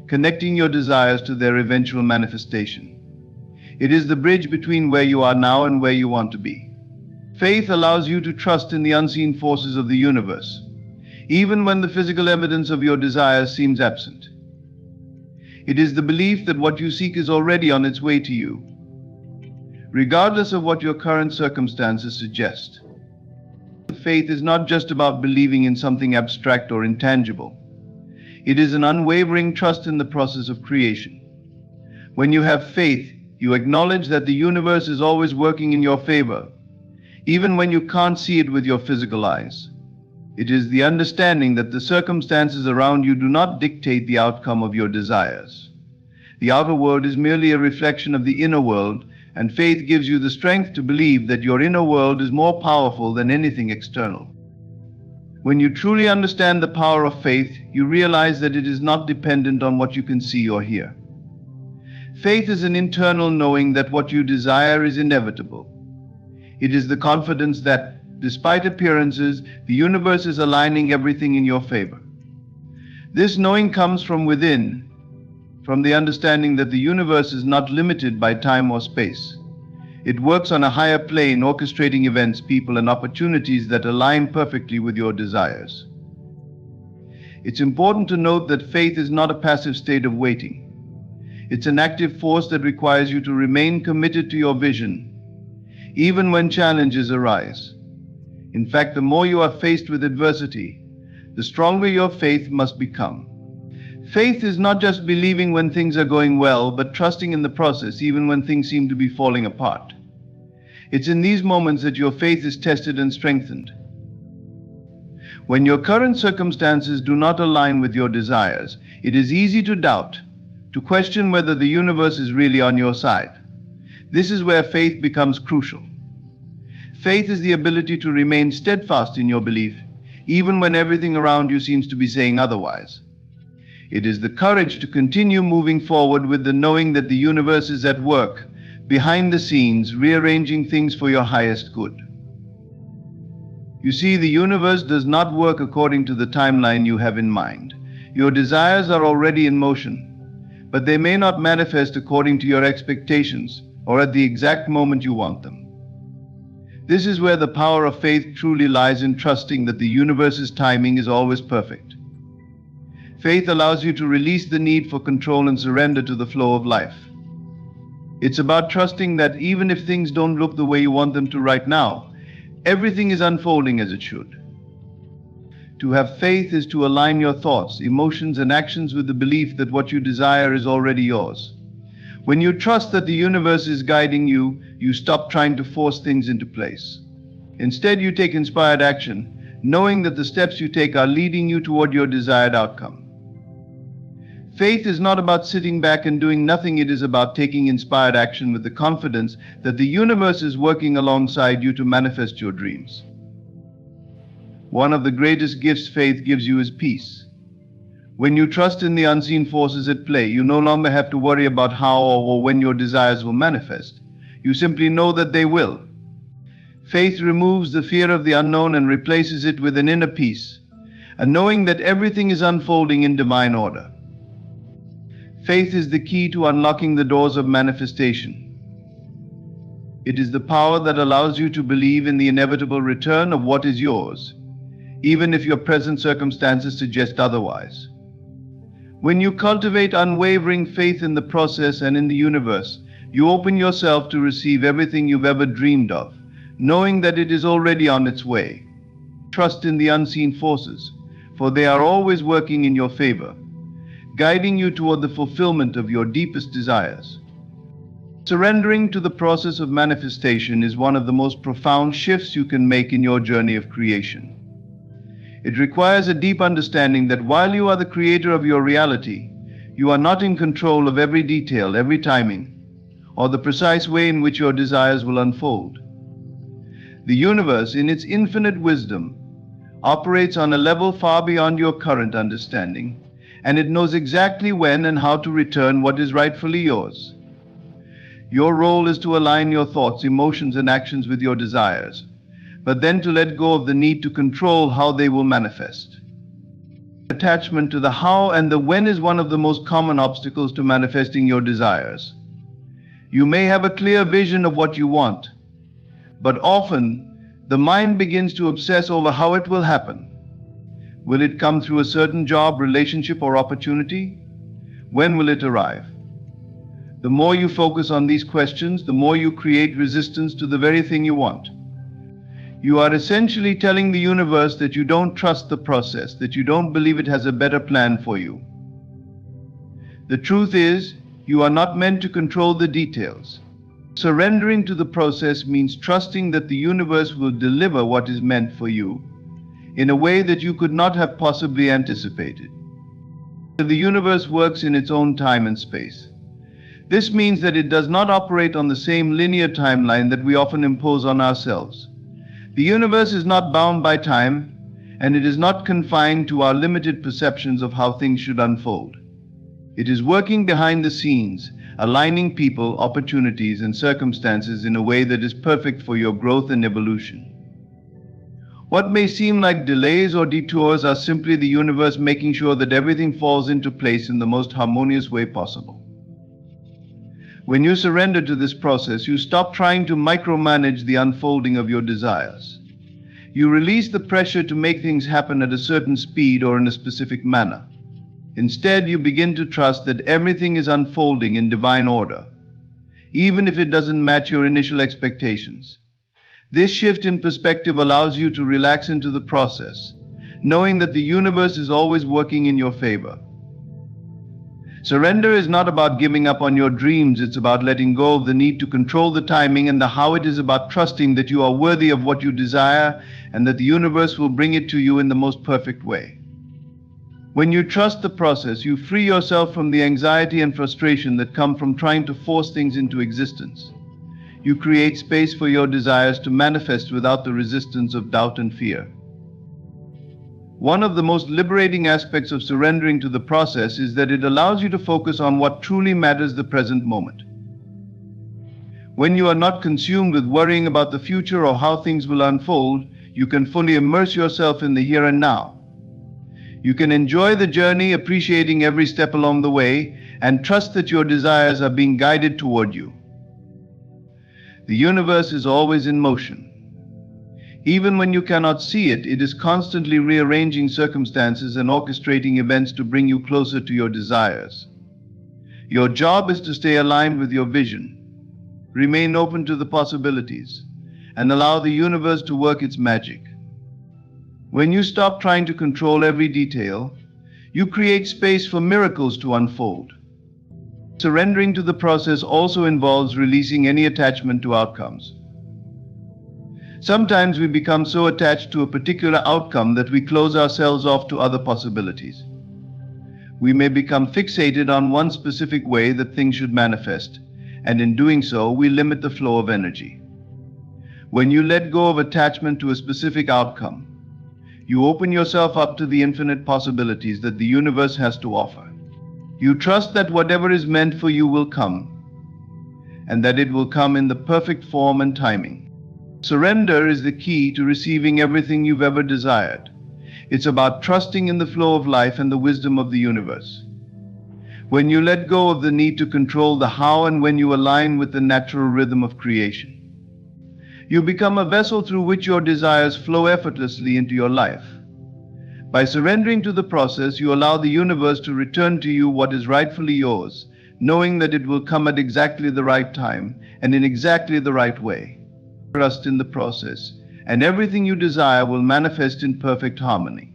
connecting your desires to their eventual manifestation. It is the bridge between where you are now and where you want to be. Faith allows you to trust in the unseen forces of the universe, even when the physical evidence of your desires seems absent. It is the belief that what you seek is already on its way to you, regardless of what your current circumstances suggest. Faith is not just about believing in something abstract or intangible. It is an unwavering trust in the process of creation. When you have faith, you acknowledge that the universe is always working in your favor, even when you can't see it with your physical eyes. It is the understanding that the circumstances around you do not dictate the outcome of your desires. The outer world is merely a reflection of the inner world, and faith gives you the strength to believe that your inner world is more powerful than anything external. When you truly understand the power of faith, you realize that it is not dependent on what you can see or hear. Faith is an internal knowing that what you desire is inevitable. It is the confidence that, despite appearances, the universe is aligning everything in your favor. This knowing comes from within, from the understanding that the universe is not limited by time or space. It works on a higher plane, orchestrating events, people, and opportunities that align perfectly with your desires. It's important to note that faith is not a passive state of waiting. It's an active force that requires you to remain committed to your vision, even when challenges arise. In fact, the more you are faced with adversity, the stronger your faith must become. Faith is not just believing when things are going well, but trusting in the process even when things seem to be falling apart. It's in these moments that your faith is tested and strengthened. When your current circumstances do not align with your desires, it is easy to doubt, to question whether the universe is really on your side. This is where faith becomes crucial. Faith is the ability to remain steadfast in your belief, even when everything around you seems to be saying otherwise. It is the courage to continue moving forward with the knowing that the universe is at work, behind the scenes, rearranging things for your highest good. You see, the universe does not work according to the timeline you have in mind. Your desires are already in motion, but they may not manifest according to your expectations or at the exact moment you want them. This is where the power of faith truly lies, in trusting that the universe's timing is always perfect. Faith allows you to release the need for control and surrender to the flow of life. It's about trusting that even if things don't look the way you want them to right now, everything is unfolding as it should. To have faith is to align your thoughts, emotions, and actions with the belief that what you desire is already yours. When you trust that the universe is guiding you, you stop trying to force things into place. Instead, you take inspired action, knowing that the steps you take are leading you toward your desired outcome. Faith is not about sitting back and doing nothing. It is about taking inspired action with the confidence that the universe is working alongside you to manifest your dreams. One of the greatest gifts faith gives you is peace. When you trust in the unseen forces at play, you no longer have to worry about how or when your desires will manifest. You simply know that they will. Faith removes the fear of the unknown and replaces it with an inner peace, a knowing that everything is unfolding in divine order. Faith is the key to unlocking the doors of manifestation. It is the power that allows you to believe in the inevitable return of what is yours, even if your present circumstances suggest otherwise. When you cultivate unwavering faith in the process and in the universe, you open yourself to receive everything you've ever dreamed of, knowing that it is already on its way. Trust in the unseen forces, for they are always working in your favor, guiding you toward the fulfillment of your deepest desires. Surrendering to the process of manifestation is one of the most profound shifts you can make in your journey of creation. It requires a deep understanding that while you are the creator of your reality, you are not in control of every detail, every timing, or the precise way in which your desires will unfold. The universe, in its infinite wisdom, operates on a level far beyond your current understanding, and it knows exactly when and how to return what is rightfully yours. Your role is to align your thoughts, emotions, and actions with your desires, but then to let go of the need to control how they will manifest. Attachment to the how and the when is one of the most common obstacles to manifesting your desires. You may have a clear vision of what you want, but often the mind begins to obsess over how it will happen. Will it come through a certain job, relationship, or opportunity? When will it arrive? The more you focus on these questions, the more you create resistance to the very thing you want. You are essentially telling the universe that you don't trust the process, that you don't believe it has a better plan for you. The truth is, you are not meant to control the details. Surrendering to the process means trusting that the universe will deliver what is meant for you in a way that you could not have possibly anticipated. The universe works in its own time and space. This means that it does not operate on the same linear timeline that we often impose on ourselves. The universe is not bound by time, and it is not confined to our limited perceptions of how things should unfold. It is working behind the scenes, aligning people, opportunities, and circumstances in a way that is perfect for your growth and evolution. What may seem like delays or detours are simply the universe making sure that everything falls into place in the most harmonious way possible. When you surrender to this process, you stop trying to micromanage the unfolding of your desires. You release the pressure to make things happen at a certain speed or in a specific manner. Instead, you begin to trust that everything is unfolding in divine order, even if it doesn't match your initial expectations. This shift in perspective allows you to relax into the process, knowing that the universe is always working in your favor. Surrender is not about giving up on your dreams, it's about letting go of the need to control the timing and the how. It is about trusting that you are worthy of what you desire and that the universe will bring it to you in the most perfect way. When you trust the process, you free yourself from the anxiety and frustration that come from trying to force things into existence. You create space for your desires to manifest without the resistance of doubt and fear. One of the most liberating aspects of surrendering to the process is that it allows you to focus on what truly matters, the present moment. When you are not consumed with worrying about the future or how things will unfold, you can fully immerse yourself in the here and now. You can enjoy the journey, appreciating every step along the way, and trust that your desires are being guided toward you. The universe is always in motion. Even when you cannot see it, it is constantly rearranging circumstances and orchestrating events to bring you closer to your desires. Your job is to stay aligned with your vision, remain open to the possibilities, and allow the universe to work its magic. When you stop trying to control every detail, you create space for miracles to unfold. Surrendering to the process also involves releasing any attachment to outcomes. Sometimes we become so attached to a particular outcome that we close ourselves off to other possibilities. We may become fixated on one specific way that things should manifest, and in doing so, we limit the flow of energy. When you let go of attachment to a specific outcome, you open yourself up to the infinite possibilities that the universe has to offer. You trust that whatever is meant for you will come, and that it will come in the perfect form and timing. Surrender is the key to receiving everything you've ever desired. It's about trusting in the flow of life and the wisdom of the universe. When you let go of the need to control the how and when you align with the natural rhythm of creation, you become a vessel through which your desires flow effortlessly into your life. By surrendering to the process, you allow the universe to return to you what is rightfully yours, knowing that it will come at exactly the right time and in exactly the right way. Trust in the process, and everything you desire will manifest in perfect harmony.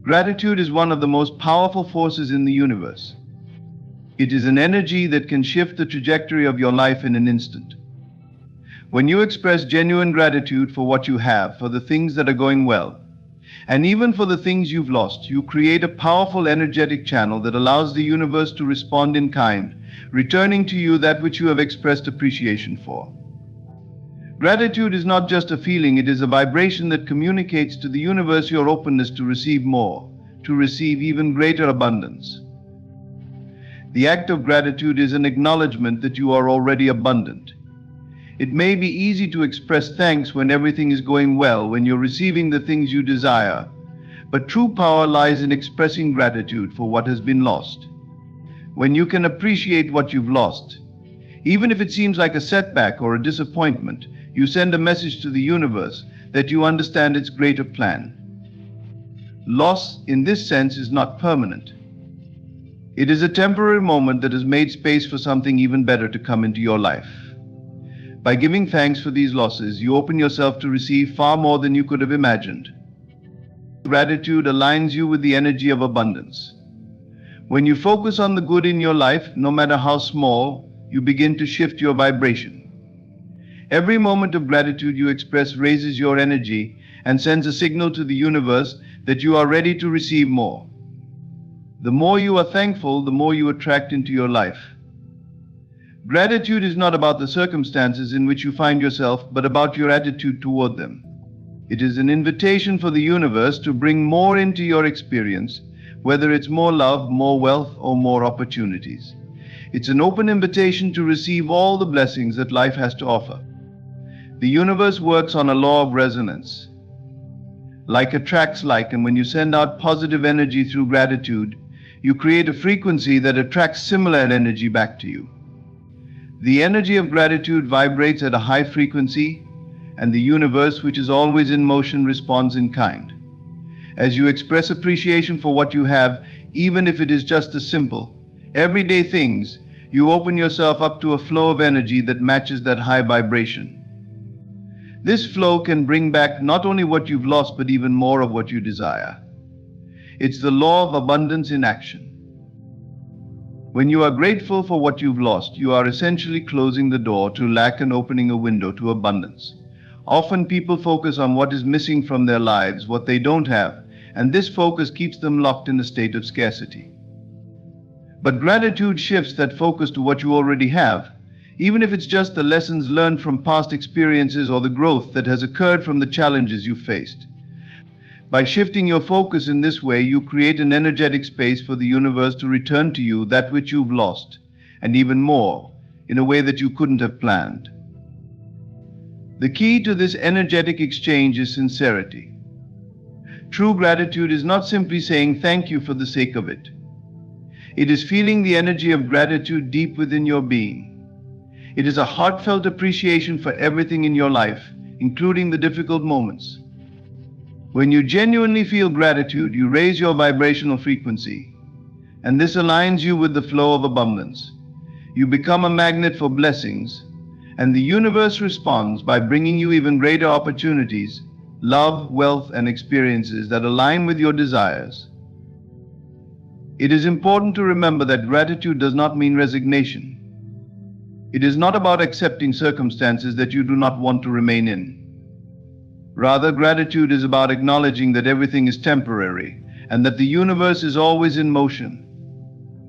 Gratitude is one of the most powerful forces in the universe. It is an energy that can shift the trajectory of your life in an instant. When you express genuine gratitude for what you have, for the things that are going well, and even for the things you've lost, you create a powerful energetic channel that allows the universe to respond in kind, returning to you that which you have expressed appreciation for. Gratitude is not just a feeling, it is a vibration that communicates to the universe your openness to receive more, to receive even greater abundance. The act of gratitude is an acknowledgement that you are already abundant. It may be easy to express thanks when everything is going well, when you're receiving the things you desire, but true power lies in expressing gratitude for what has been lost. When you can appreciate what you've lost, even if it seems like a setback or a disappointment, you send a message to the universe that you understand its greater plan. Loss, in this sense, is not permanent. It is a temporary moment that has made space for something even better to come into your life. By giving thanks for these losses, you open yourself to receive far more than you could have imagined. Gratitude aligns you with the energy of abundance. When you focus on the good in your life, no matter how small, you begin to shift your vibration. Every moment of gratitude you express raises your energy and sends a signal to the universe that you are ready to receive more. The more you are thankful, the more you attract into your life. Gratitude is not about the circumstances in which you find yourself, but about your attitude toward them. It is an invitation for the universe to bring more into your experience, whether it's more love, more wealth, or more opportunities. It's an open invitation to receive all the blessings that life has to offer. The universe works on a law of resonance. Like attracts like, and when you send out positive energy through gratitude, you create a frequency that attracts similar energy back to you. The energy of gratitude vibrates at a high frequency, and the universe, which is always in motion, responds in kind. As you express appreciation for what you have, even if it is just the simple, everyday things, you open yourself up to a flow of energy that matches that high vibration. This flow can bring back not only what you've lost, but even more of what you desire. It's the law of abundance in action. When you are grateful for what you've lost, you are essentially closing the door to lack and opening a window to abundance. Often people focus on what is missing from their lives, what they don't have, and this focus keeps them locked in a state of scarcity. But gratitude shifts that focus to what you already have, even if it's just the lessons learned from past experiences or the growth that has occurred from the challenges you faced. By shifting your focus in this way, you create an energetic space for the universe to return to you that which you've lost, and even more, in a way that you couldn't have planned. The key to this energetic exchange is sincerity. True gratitude is not simply saying thank you for the sake of it. It is feeling the energy of gratitude deep within your being. It is a heartfelt appreciation for everything in your life, including the difficult moments. When you genuinely feel gratitude, you raise your vibrational frequency, and this aligns you with the flow of abundance. You become a magnet for blessings, and the universe responds by bringing you even greater opportunities, love, wealth, and experiences that align with your desires. It is important to remember that gratitude does not mean resignation. It is not about accepting circumstances that you do not want to remain in. Rather, gratitude is about acknowledging that everything is temporary and that the universe is always in motion,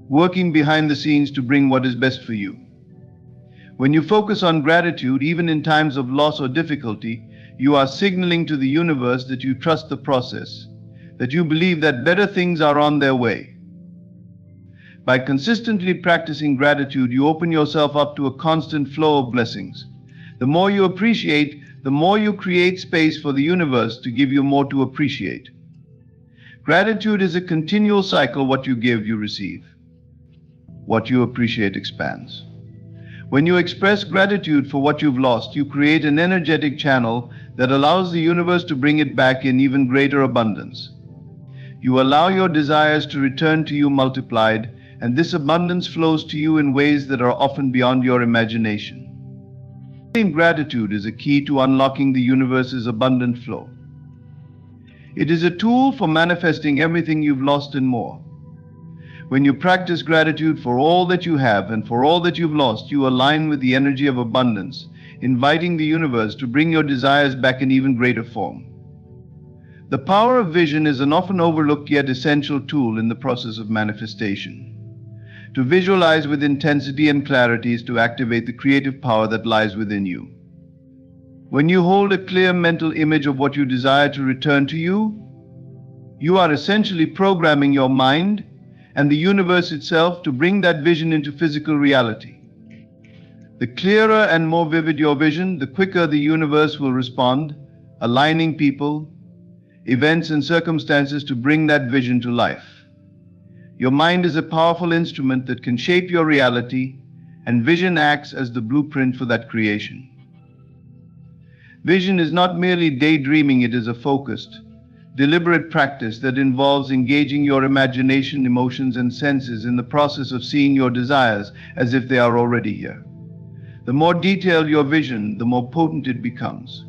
working behind the scenes to bring what is best for you. When you focus on gratitude, even in times of loss or difficulty, you are signaling to the universe that you trust the process, that you believe that better things are on their way. By consistently practicing gratitude, you open yourself up to a constant flow of blessings. The more you appreciate, the more you create space for the universe to give you more to appreciate. Gratitude is a continual cycle. What you give, you receive. What you appreciate expands. When you express gratitude for what you've lost, you create an energetic channel that allows the universe to bring it back in even greater abundance. You allow your desires to return to you multiplied, and this abundance flows to you in ways that are often beyond your imagination. Gratitude is a key to unlocking the universe's abundant flow. It is a tool for manifesting everything you've lost and more. When you practice gratitude for all that you have and for all that you've lost, you align with the energy of abundance, inviting the universe to bring your desires back in even greater form. The power of vision is an often overlooked yet essential tool in the process of manifestation. To visualize with intensity and clarity is to activate the creative power that lies within you. When you hold a clear mental image of what you desire to return to you, you are essentially programming your mind and the universe itself to bring that vision into physical reality. The clearer and more vivid your vision, the quicker the universe will respond, aligning people, events, and circumstances to bring that vision to life. Your mind is a powerful instrument that can shape your reality, and vision acts as the blueprint for that creation. Vision is not merely daydreaming, it is a focused, deliberate practice that involves engaging your imagination, emotions, and senses in the process of seeing your desires as if they are already here. The more detailed your vision, the more potent it becomes.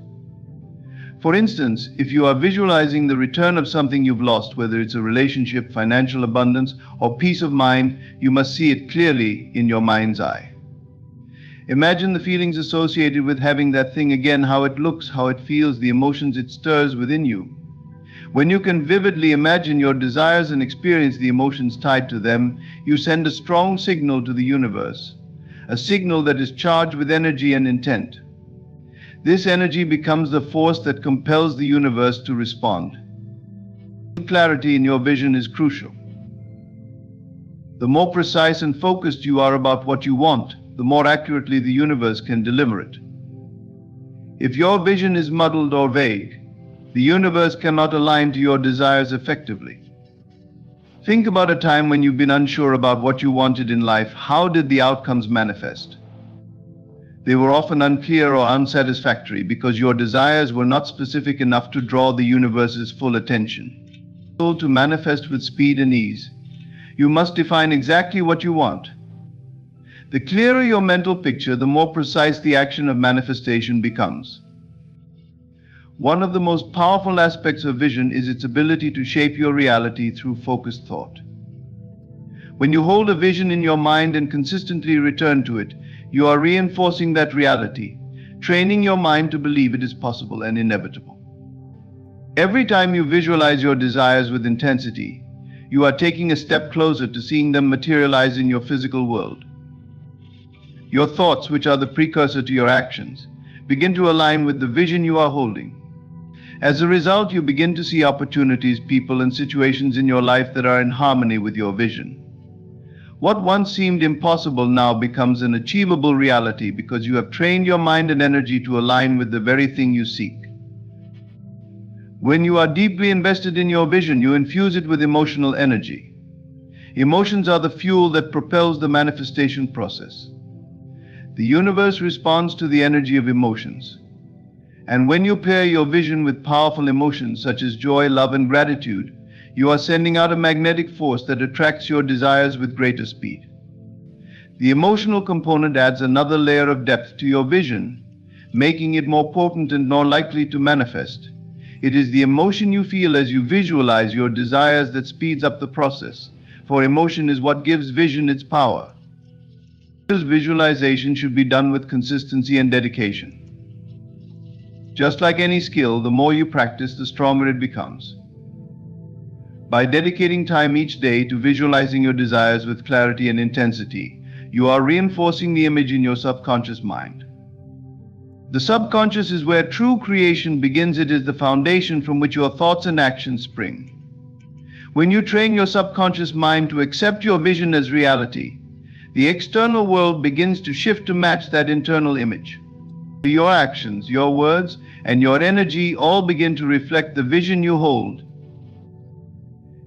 For instance, if you are visualizing the return of something you've lost, whether it's a relationship, financial abundance, or peace of mind, you must see it clearly in your mind's eye. Imagine the feelings associated with having that thing again, how it looks, how it feels, the emotions it stirs within you. When you can vividly imagine your desires and experience the emotions tied to them, you send a strong signal to the universe, a signal that is charged with energy and intent. This energy becomes the force that compels the universe to respond. Clarity in your vision is crucial. The more precise and focused you are about what you want, the more accurately the universe can deliver it. If your vision is muddled or vague, the universe cannot align to your desires effectively. Think about a time when you've been unsure about what you wanted in life. How did the outcomes manifest? They were often unclear or unsatisfactory because your desires were not specific enough to draw the universe's full attention. To manifest with speed and ease, you must define exactly what you want. The clearer your mental picture, the more precise the action of manifestation becomes. One of the most powerful aspects of vision is its ability to shape your reality through focused thought. When you hold a vision in your mind and consistently return to it, you are reinforcing that reality, training your mind to believe it is possible and inevitable. Every time you visualize your desires with intensity, you are taking a step closer to seeing them materialize in your physical world. Your thoughts, which are the precursor to your actions, begin to align with the vision you are holding. As a result, you begin to see opportunities, people, and situations in your life that are in harmony with your vision. What once seemed impossible now becomes an achievable reality because you have trained your mind and energy to align with the very thing you seek. When you are deeply invested in your vision, you infuse it with emotional energy. Emotions are the fuel that propels the manifestation process. The universe responds to the energy of emotions. And when you pair your vision with powerful emotions such as joy, love, and gratitude, you are sending out a magnetic force that attracts your desires with greater speed. The emotional component adds another layer of depth to your vision, making it more potent and more likely to manifest. It is the emotion you feel as you visualize your desires that speeds up the process, for emotion is what gives vision its power. Visualization should be done with consistency and dedication. Just like any skill, the more you practice, the stronger it becomes. By dedicating time each day to visualizing your desires with clarity and intensity, you are reinforcing the image in your subconscious mind. The subconscious is where true creation begins. It is the foundation from which your thoughts and actions spring. When you train your subconscious mind to accept your vision as reality, the external world begins to shift to match that internal image. Your actions, your words, and your energy all begin to reflect the vision you hold.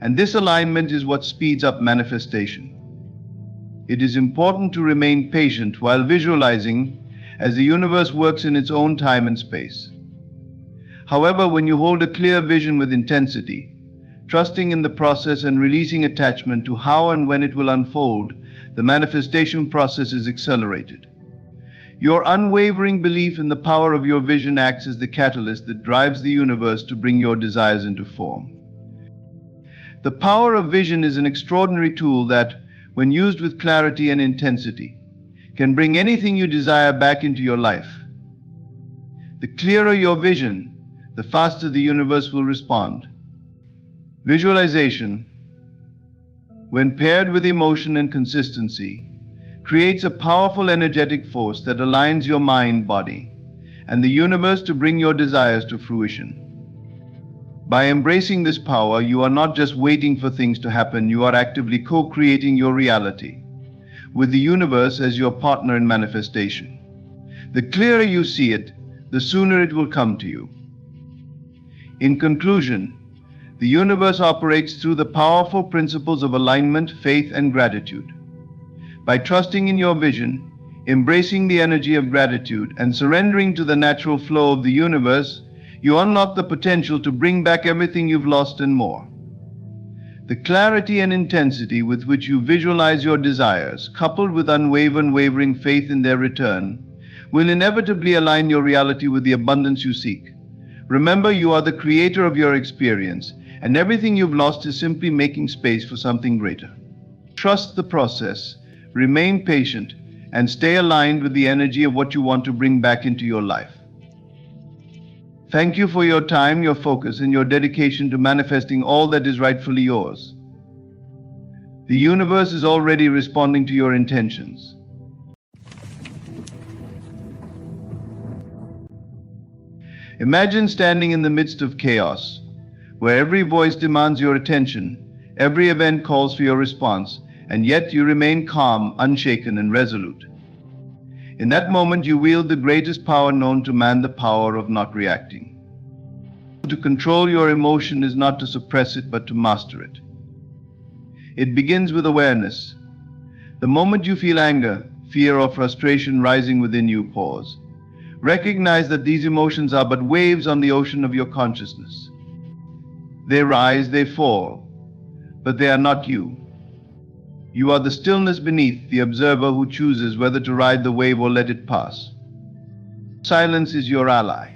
And this alignment is what speeds up manifestation. It is important to remain patient while visualizing, as the universe works in its own time and space. However, when you hold a clear vision with intensity, trusting in the process and releasing attachment to how and when it will unfold, the manifestation process is accelerated. Your unwavering belief in the power of your vision acts as the catalyst that drives the universe to bring your desires into form. The power of vision is an extraordinary tool that, when used with clarity and intensity, can bring anything you desire back into your life. The clearer your vision, the faster the universe will respond. Visualization, when paired with emotion and consistency, creates a powerful energetic force that aligns your mind, body, and the universe to bring your desires to fruition. By embracing this power, you are not just waiting for things to happen, you are actively co-creating your reality, with the universe as your partner in manifestation. The clearer you see it, the sooner it will come to you. In conclusion, the universe operates through the powerful principles of alignment, faith, and gratitude. By trusting in your vision, embracing the energy of gratitude, and surrendering to the natural flow of the universe, you unlock the potential to bring back everything you've lost and more. The clarity and intensity with which you visualize your desires, coupled with unwavering faith in their return, will inevitably align your reality with the abundance you seek. Remember, you are the creator of your experience, and everything you've lost is simply making space for something greater. Trust the process, remain patient, and stay aligned with the energy of what you want to bring back into your life. Thank you for your time, your focus, and your dedication to manifesting all that is rightfully yours. The universe is already responding to your intentions. Imagine standing in the midst of chaos, where every voice demands your attention, every event calls for your response, and yet you remain calm, unshaken, and resolute. In that moment, you wield the greatest power known to man, the power of not reacting. To control your emotion is not to suppress it, but to master it. It begins with awareness. The moment you feel anger, fear or frustration rising within you, pause. Recognize that these emotions are but waves on the ocean of your consciousness. They rise, they fall, but they are not you. You are the stillness beneath, the observer who chooses whether to ride the wave or let it pass. Silence is your ally.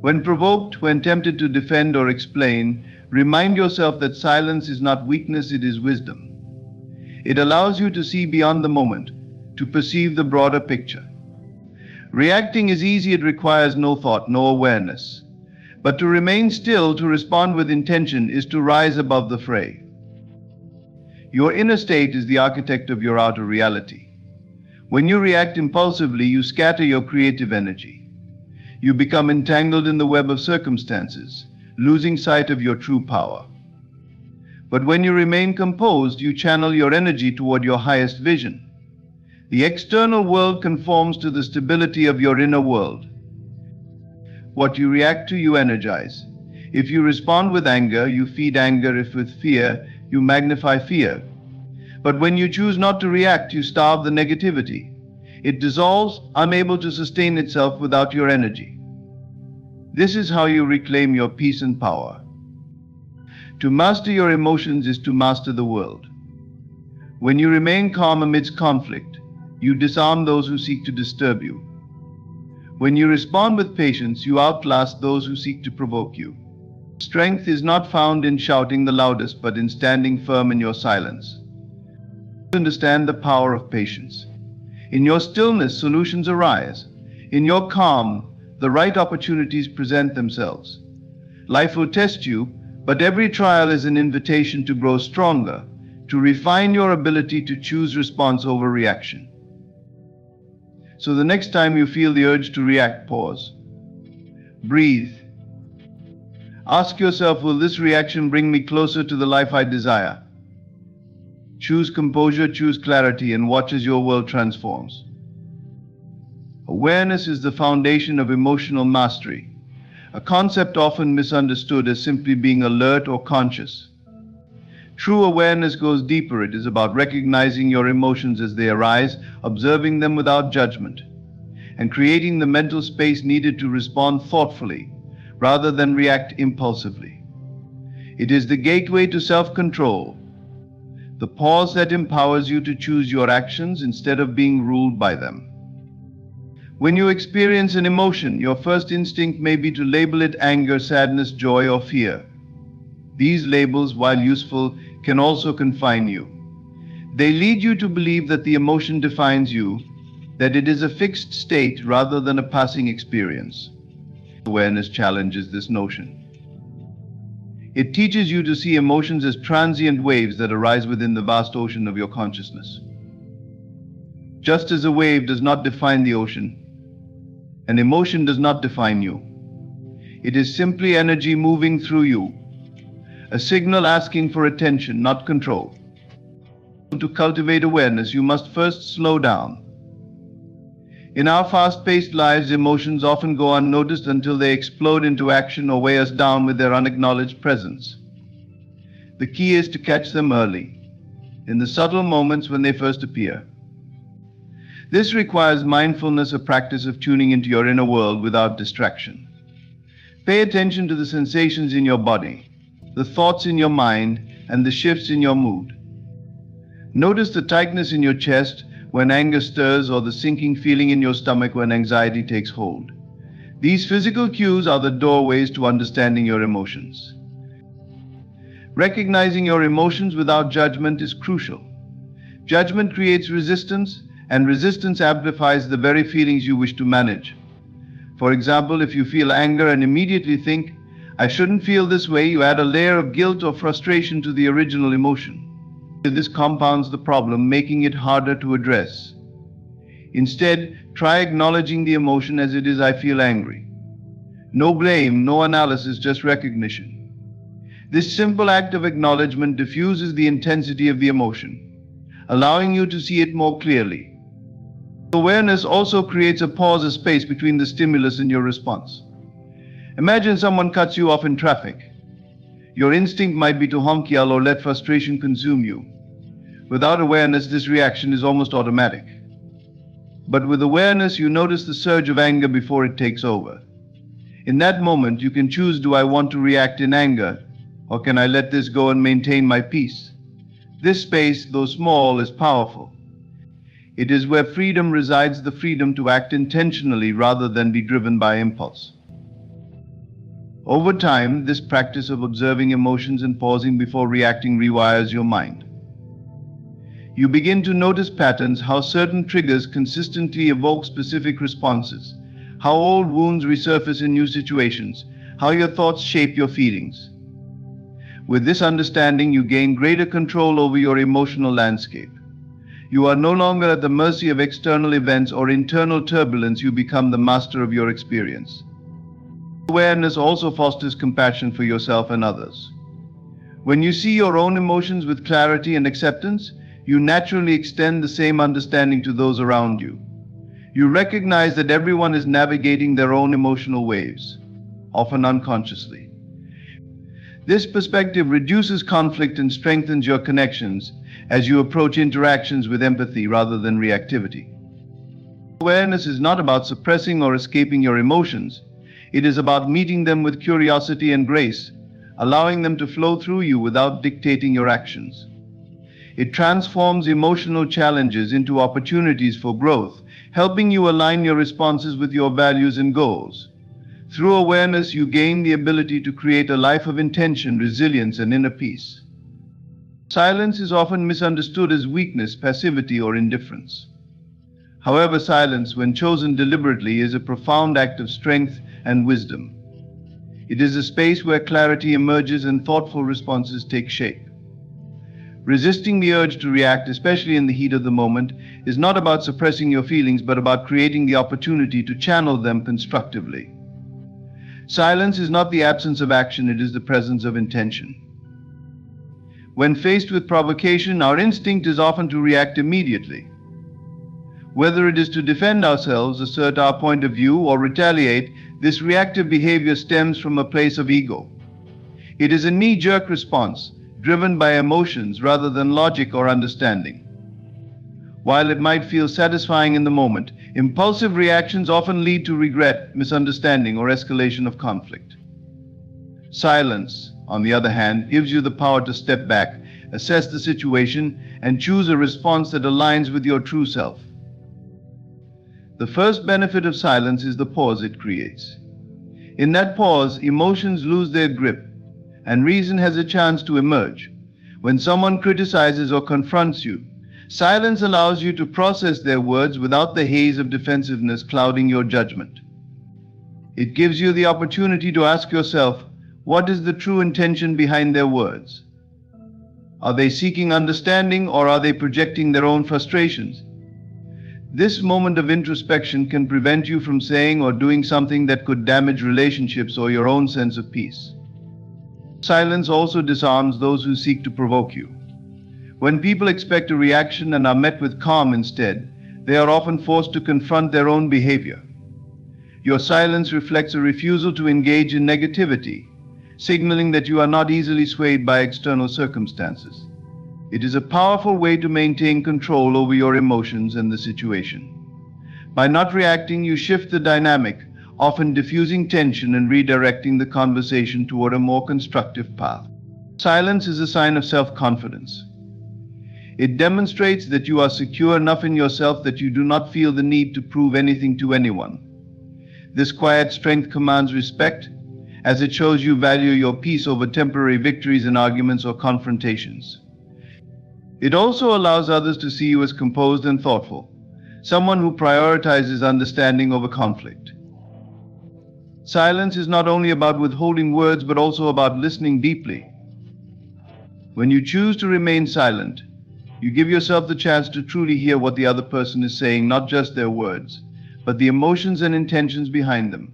When provoked, when tempted to defend or explain, remind yourself that silence is not weakness, it is wisdom. It allows you to see beyond the moment, to perceive the broader picture. Reacting is easy, it requires no thought, no awareness. But to remain still, to respond with intention, is to rise above the fray. Your inner state is the architect of your outer reality. When you react impulsively, you scatter your creative energy. You become entangled in the web of circumstances, losing sight of your true power. But when you remain composed, you channel your energy toward your highest vision. The external world conforms to the stability of your inner world. What you react to, you energize. If you respond with anger, you feed anger. If with fear, you magnify fear. But when you choose not to react, you starve the negativity. It dissolves, unable to sustain itself without your energy. This is how you reclaim your peace and power. To master your emotions is to master the world. When you remain calm amidst conflict, you disarm those who seek to disturb you. When you respond with patience, you outlast those who seek to provoke you. Strength is not found in shouting the loudest, but in standing firm in your silence. Understand the power of patience. In your stillness, solutions arise. In your calm, the right opportunities present themselves. Life will test you, but every trial is an invitation to grow stronger, to refine your ability to choose response over reaction. So the next time you feel the urge to react, pause. Breathe. Ask yourself, will this reaction bring me closer to the life I desire? Choose composure, choose clarity, and watch as your world transforms. Awareness is the foundation of emotional mastery, a concept often misunderstood as simply being alert or conscious. True awareness goes deeper. It is about recognizing your emotions as they arise, observing them without judgment, and creating the mental space needed to respond thoughtfully rather than react impulsively. It is the gateway to self-control, the pause that empowers you to choose your actions instead of being ruled by them. When you experience an emotion, your first instinct may be to label it anger, sadness, joy, or fear. These labels, while useful, can also confine you. They lead you to believe that the emotion defines you, that it is a fixed state rather than a passing experience. Awareness challenges this notion. It teaches you to see emotions as transient waves that arise within the vast ocean of your consciousness. Just as a wave does not define the ocean, an emotion does not define you. It is simply energy moving through you, a signal asking for attention, not control. To cultivate awareness, you must first slow down. In our fast-paced lives, emotions often go unnoticed until they explode into action or weigh us down with their unacknowledged presence. The key is to catch them early, in the subtle moments when they first appear. This requires mindfulness, a practice of tuning into your inner world without distraction. Pay attention to the sensations in your body, the thoughts in your mind, and the shifts in your mood. Notice the tightness in your chest when anger stirs, or the sinking feeling in your stomach when anxiety takes hold. These physical cues are the doorways to understanding your emotions. Recognizing your emotions without judgment is crucial. Judgment creates resistance, and resistance amplifies the very feelings you wish to manage. For example, if you feel anger and immediately think, "I shouldn't feel this way," you add a layer of guilt or frustration to the original emotion. This compounds the problem, making it harder to address. Instead, try acknowledging the emotion as it is. "I feel angry." No blame, no analysis, just recognition. This simple act of acknowledgement diffuses the intensity of the emotion, allowing you to see it more clearly. Awareness also creates a pause, a space between the stimulus and your response. Imagine someone cuts you off in traffic. Your instinct might be to honk, yell, or let frustration consume you. Without awareness, this reaction is almost automatic. But with awareness, you notice the surge of anger before it takes over. In that moment, you can choose, do I want to react in anger, or can I let this go and maintain my peace? This space, though small, is powerful. It is where freedom resides, the freedom to act intentionally rather than be driven by impulse. Over time, this practice of observing emotions and pausing before reacting rewires your mind. You begin to notice patterns, how certain triggers consistently evoke specific responses, how old wounds resurface in new situations, how your thoughts shape your feelings. With this understanding, you gain greater control over your emotional landscape. You are no longer at the mercy of external events or internal turbulence. You become the master of your experience. Awareness also fosters compassion for yourself and others. When you see your own emotions with clarity and acceptance, you naturally extend the same understanding to those around you. You recognize that everyone is navigating their own emotional waves, often unconsciously. This perspective reduces conflict and strengthens your connections as you approach interactions with empathy rather than reactivity. Awareness is not about suppressing or escaping your emotions. It is about meeting them with curiosity and grace, allowing them to flow through you without dictating your actions. It transforms emotional challenges into opportunities for growth, helping you align your responses with your values and goals. Through awareness, you gain the ability to create a life of intention, resilience, and inner peace. Silence is often misunderstood as weakness, passivity, or indifference. However, silence, when chosen deliberately, is a profound act of strength and wisdom. It is a space where clarity emerges and thoughtful responses take shape. Resisting the urge to react, especially in the heat of the moment, is not about suppressing your feelings, but about creating the opportunity to channel them constructively. Silence is not the absence of action, it is the presence of intention. When faced with provocation, our instinct is often to react immediately. Whether it is to defend ourselves, assert our point of view, or retaliate, this reactive behavior stems from a place of ego. It is a knee-jerk response, driven by emotions rather than logic or understanding. While it might feel satisfying in the moment, impulsive reactions often lead to regret, misunderstanding, or escalation of conflict. Silence, on the other hand, gives you the power to step back, assess the situation, and choose a response that aligns with your true self. The first benefit of silence is the pause it creates. In that pause, emotions lose their grip, and reason has a chance to emerge. When someone criticizes or confronts you, silence allows you to process their words without the haze of defensiveness clouding your judgment. It gives you the opportunity to ask yourself, what is the true intention behind their words? Are they seeking understanding, or are they projecting their own frustrations? This moment of introspection can prevent you from saying or doing something that could damage relationships or your own sense of peace. Silence also disarms those who seek to provoke you. When people expect a reaction and are met with calm instead, they are often forced to confront their own behavior. Your silence reflects a refusal to engage in negativity, signaling that you are not easily swayed by external circumstances. It is a powerful way to maintain control over your emotions and the situation. By not reacting, you shift the dynamic, often diffusing tension and redirecting the conversation toward a more constructive path. Silence is a sign of self-confidence. It demonstrates that you are secure enough in yourself that you do not feel the need to prove anything to anyone. This quiet strength commands respect, as it shows you value your peace over temporary victories in arguments or confrontations. It also allows others to see you as composed and thoughtful, someone who prioritizes understanding over conflict. Silence is not only about withholding words, but also about listening deeply. When you choose to remain silent, you give yourself the chance to truly hear what the other person is saying, not just their words, but the emotions and intentions behind them.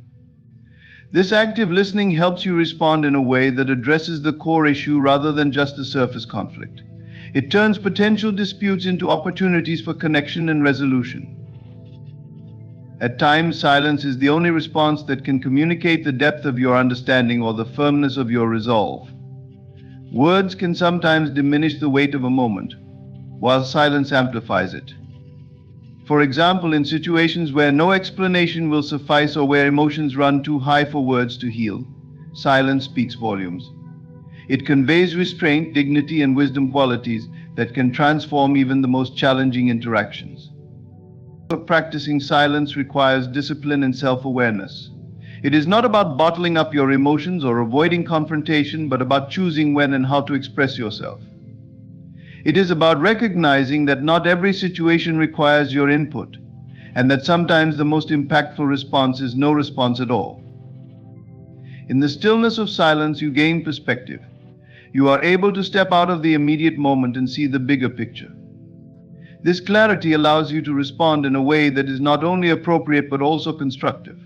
This active listening helps you respond in a way that addresses the core issue rather than just the surface conflict. It turns potential disputes into opportunities for connection and resolution. At times, silence is the only response that can communicate the depth of your understanding or the firmness of your resolve. Words can sometimes diminish the weight of a moment, while silence amplifies it. For example, in situations where no explanation will suffice or where emotions run too high for words to heal, silence speaks volumes. It conveys restraint, dignity, and wisdom qualities that can transform even the most challenging interactions. Practicing silence requires discipline and self-awareness. It is not about bottling up your emotions or avoiding confrontation, but about choosing when and how to express yourself. It is about recognizing that not every situation requires your input, and that sometimes the most impactful response is no response at all. In the stillness of silence, you gain perspective. You are able to step out of the immediate moment and see the bigger picture. This clarity allows you to respond in a way that is not only appropriate but also constructive.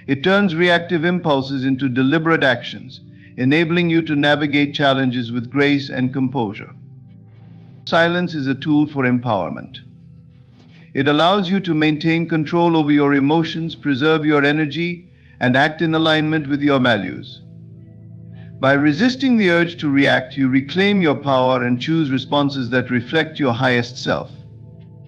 It turns reactive impulses into deliberate actions, enabling you to navigate challenges with grace and composure. Silence is a tool for empowerment. It allows you to maintain control over your emotions, preserve your energy, and act in alignment with your values. By resisting the urge to react, you reclaim your power and choose responses that reflect your highest self.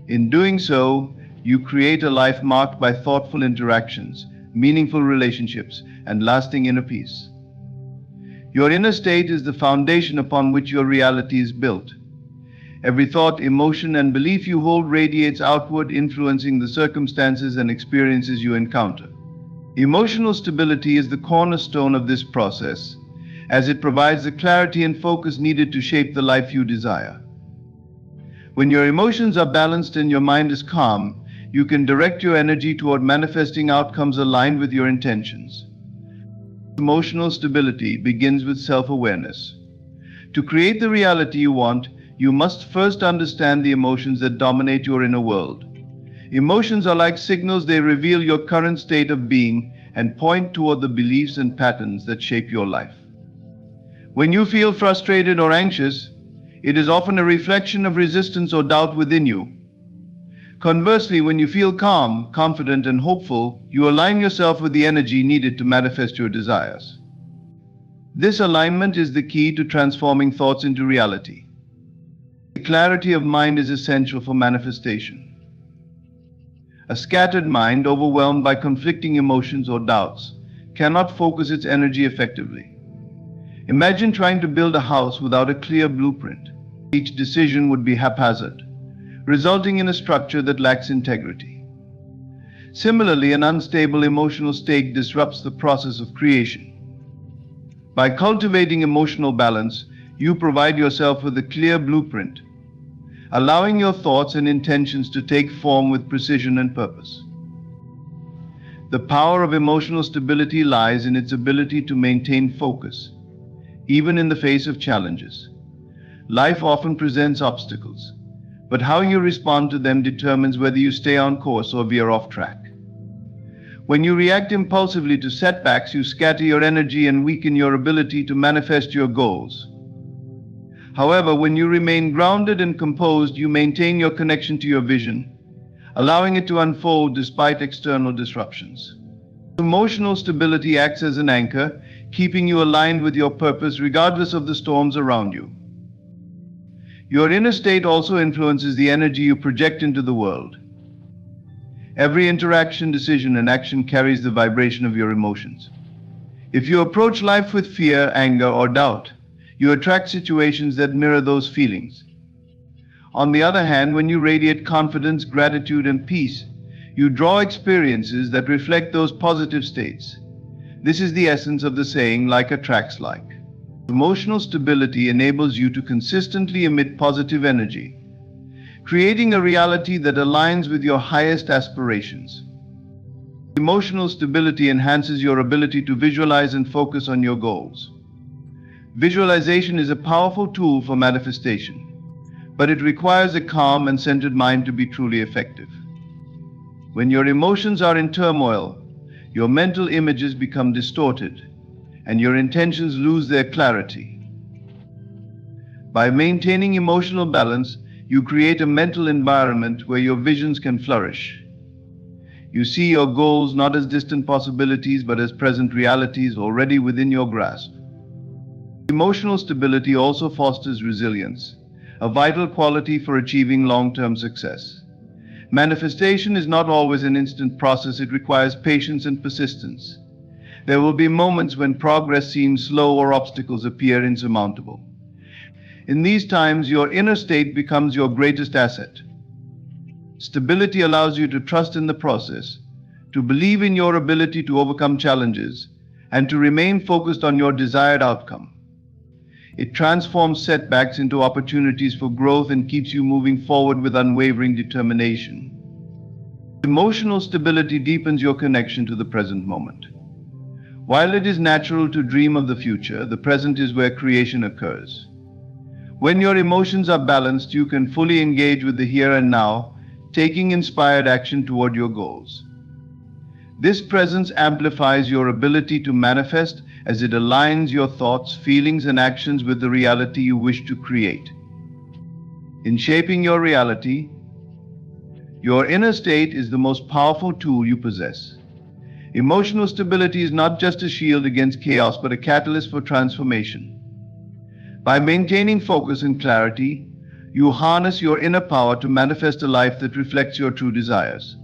In doing so, you create a life marked by thoughtful interactions, meaningful relationships, and lasting inner peace. Your inner state is the foundation upon which your reality is built. Every thought, emotion, and belief you hold radiates outward, influencing the circumstances and experiences you encounter. Emotional stability is the cornerstone of this process, as it provides the clarity and focus needed to shape the life you desire. When your emotions are balanced and your mind is calm, you can direct your energy toward manifesting outcomes aligned with your intentions. Emotional stability begins with self-awareness. To create the reality you want, you must first understand the emotions that dominate your inner world. Emotions are like signals. They reveal your current state of being and point toward the beliefs and patterns that shape your life. When you feel frustrated or anxious, it is often a reflection of resistance or doubt within you. Conversely, when you feel calm, confident, and hopeful, you align yourself with the energy needed to manifest your desires. This alignment is the key to transforming thoughts into reality. Clarity of mind is essential for manifestation. A scattered mind, overwhelmed by conflicting emotions or doubts, cannot focus its energy effectively. Imagine trying to build a house without a clear blueprint. Each decision would be haphazard, resulting in a structure that lacks integrity. Similarly, an unstable emotional state disrupts the process of creation. By cultivating emotional balance, you provide yourself with a clear blueprint, allowing your thoughts and intentions to take form with precision and purpose. The power of emotional stability lies in its ability to maintain focus, even in the face of challenges. Life often presents obstacles, but how you respond to them determines whether you stay on course or veer off track. When you react impulsively to setbacks, you scatter your energy and weaken your ability to manifest your goals. However, when you remain grounded and composed, you maintain your connection to your vision, allowing it to unfold despite external disruptions. Emotional stability acts as an anchor, keeping you aligned with your purpose regardless of the storms around you. Your inner state also influences the energy you project into the world. Every interaction, decision, and action carries the vibration of your emotions. If you approach life with fear, anger, or doubt, you attract situations that mirror those feelings. On the other hand, when you radiate confidence, gratitude, and peace, you draw experiences that reflect those positive states. This is the essence of the saying, like attracts like. Emotional stability enables you to consistently emit positive energy, creating a reality that aligns with your highest aspirations. Emotional stability enhances your ability to visualize and focus on your goals. Visualization is a powerful tool for manifestation, but it requires a calm and centered mind to be truly effective. When your emotions are in turmoil, your mental images become distorted, and your intentions lose their clarity. By maintaining emotional balance, you create a mental environment where your visions can flourish. You see your goals not as distant possibilities, but as present realities already within your grasp. Emotional stability also fosters resilience, a vital quality for achieving long-term success. Manifestation is not always an instant process. It requires patience and persistence. There will be moments when progress seems slow or obstacles appear insurmountable. In these times, your inner state becomes your greatest asset. Stability allows you to trust in the process, to believe in your ability to overcome challenges, and to remain focused on your desired outcome. It transforms setbacks into opportunities for growth and keeps you moving forward with unwavering determination. Emotional stability deepens your connection to the present moment. While it is natural to dream of the future, the present is where creation occurs. When your emotions are balanced, you can fully engage with the here and now, taking inspired action toward your goals. This presence amplifies your ability to manifest as it aligns your thoughts, feelings, and actions with the reality you wish to create. In shaping your reality, your inner state is the most powerful tool you possess. Emotional stability is not just a shield against chaos, but a catalyst for transformation. By maintaining focus and clarity, you harness your inner power to manifest a life that reflects your true desires.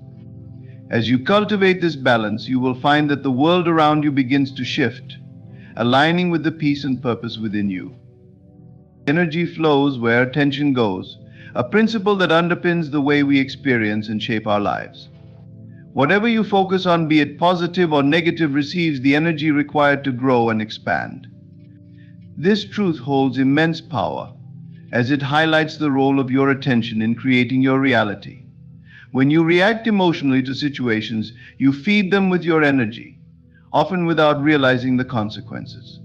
As you cultivate this balance, you will find that the world around you begins to shift, aligning with the peace and purpose within you. Energy flows where attention goes, a principle that underpins the way we experience and shape our lives. Whatever you focus on, be it positive or negative, receives the energy required to grow and expand. This truth holds immense power, as it highlights the role of your attention in creating your reality. When you react emotionally to situations, you feed them with your energy, often without realizing the consequences.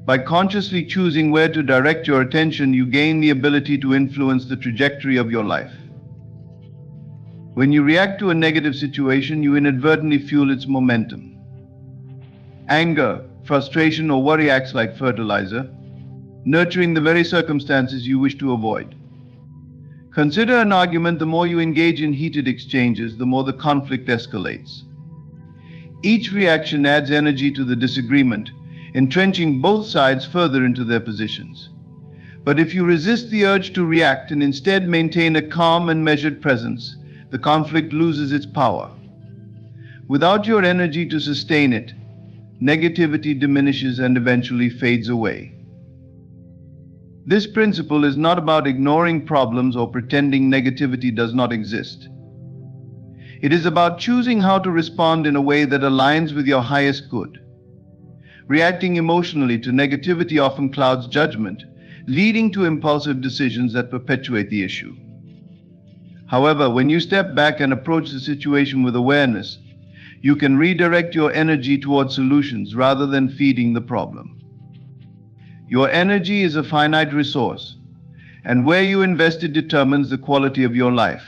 By consciously choosing where to direct your attention, you gain the ability to influence the trajectory of your life. When you react to a negative situation, you inadvertently fuel its momentum. Anger, frustration, or worry acts like fertilizer, nurturing the very circumstances you wish to avoid. Consider an argument. The more you engage in heated exchanges, the more the conflict escalates. Each reaction adds energy to the disagreement, entrenching both sides further into their positions. But if you resist the urge to react and instead maintain a calm and measured presence, the conflict loses its power. Without your energy to sustain it, negativity diminishes and eventually fades away. This principle is not about ignoring problems or pretending negativity does not exist. It is about choosing how to respond in a way that aligns with your highest good. Reacting emotionally to negativity often clouds judgment, leading to impulsive decisions that perpetuate the issue. However, when you step back and approach the situation with awareness, you can redirect your energy toward solutions rather than feeding the problem. Your energy is a finite resource, and where you invest it determines the quality of your life.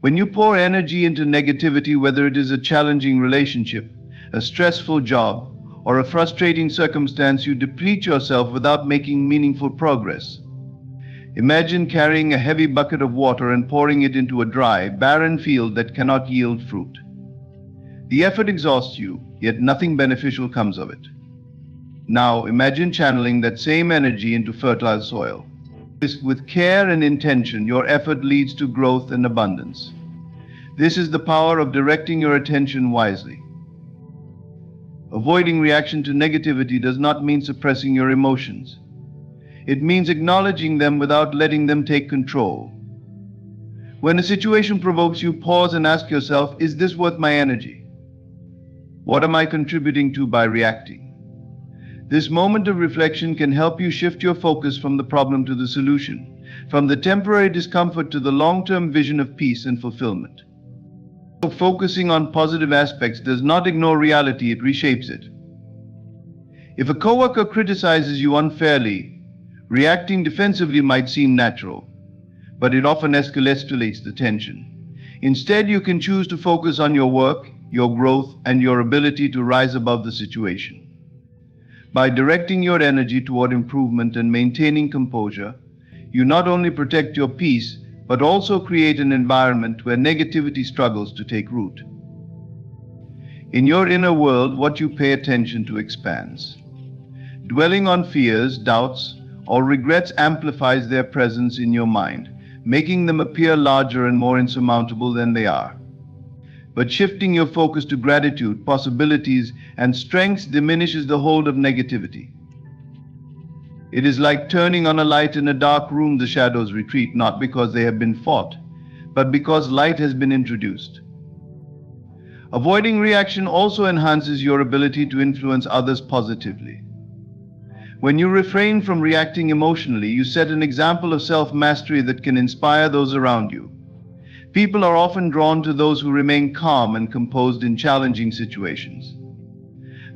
When you pour energy into negativity, whether it is a challenging relationship, a stressful job, or a frustrating circumstance, you deplete yourself without making meaningful progress. Imagine carrying a heavy bucket of water and pouring it into a dry, barren field that cannot yield fruit. The effort exhausts you, yet nothing beneficial comes of it. Now imagine channeling that same energy into fertile soil. With care and intention, your effort leads to growth and abundance. This is the power of directing your attention wisely. Avoiding reaction to negativity does not mean suppressing your emotions. It means acknowledging them without letting them take control. When a situation provokes you, pause and ask yourself, is this worth my energy? What am I contributing to by reacting? This moment of reflection can help you shift your focus from the problem to the solution, from the temporary discomfort to the long-term vision of peace and fulfillment. Focusing on positive aspects does not ignore reality, it reshapes it. If a coworker criticizes you unfairly, reacting defensively might seem natural, but it often escalates the tension. Instead, you can choose to focus on your work, your growth, and your ability to rise above the situation. By directing your energy toward improvement and maintaining composure, you not only protect your peace, but also create an environment where negativity struggles to take root. In your inner world, what you pay attention to expands. Dwelling on fears, doubts, or regrets amplifies their presence in your mind, making them appear larger and more insurmountable than they are. But shifting your focus to gratitude, possibilities, and strengths diminishes the hold of negativity. It is like turning on a light in a dark room. The shadows retreat, not because they have been fought, but because light has been introduced. Avoiding reaction also enhances your ability to influence others positively. When you refrain from reacting emotionally, you set an example of self-mastery that can inspire those around you. People are often drawn to those who remain calm and composed in challenging situations.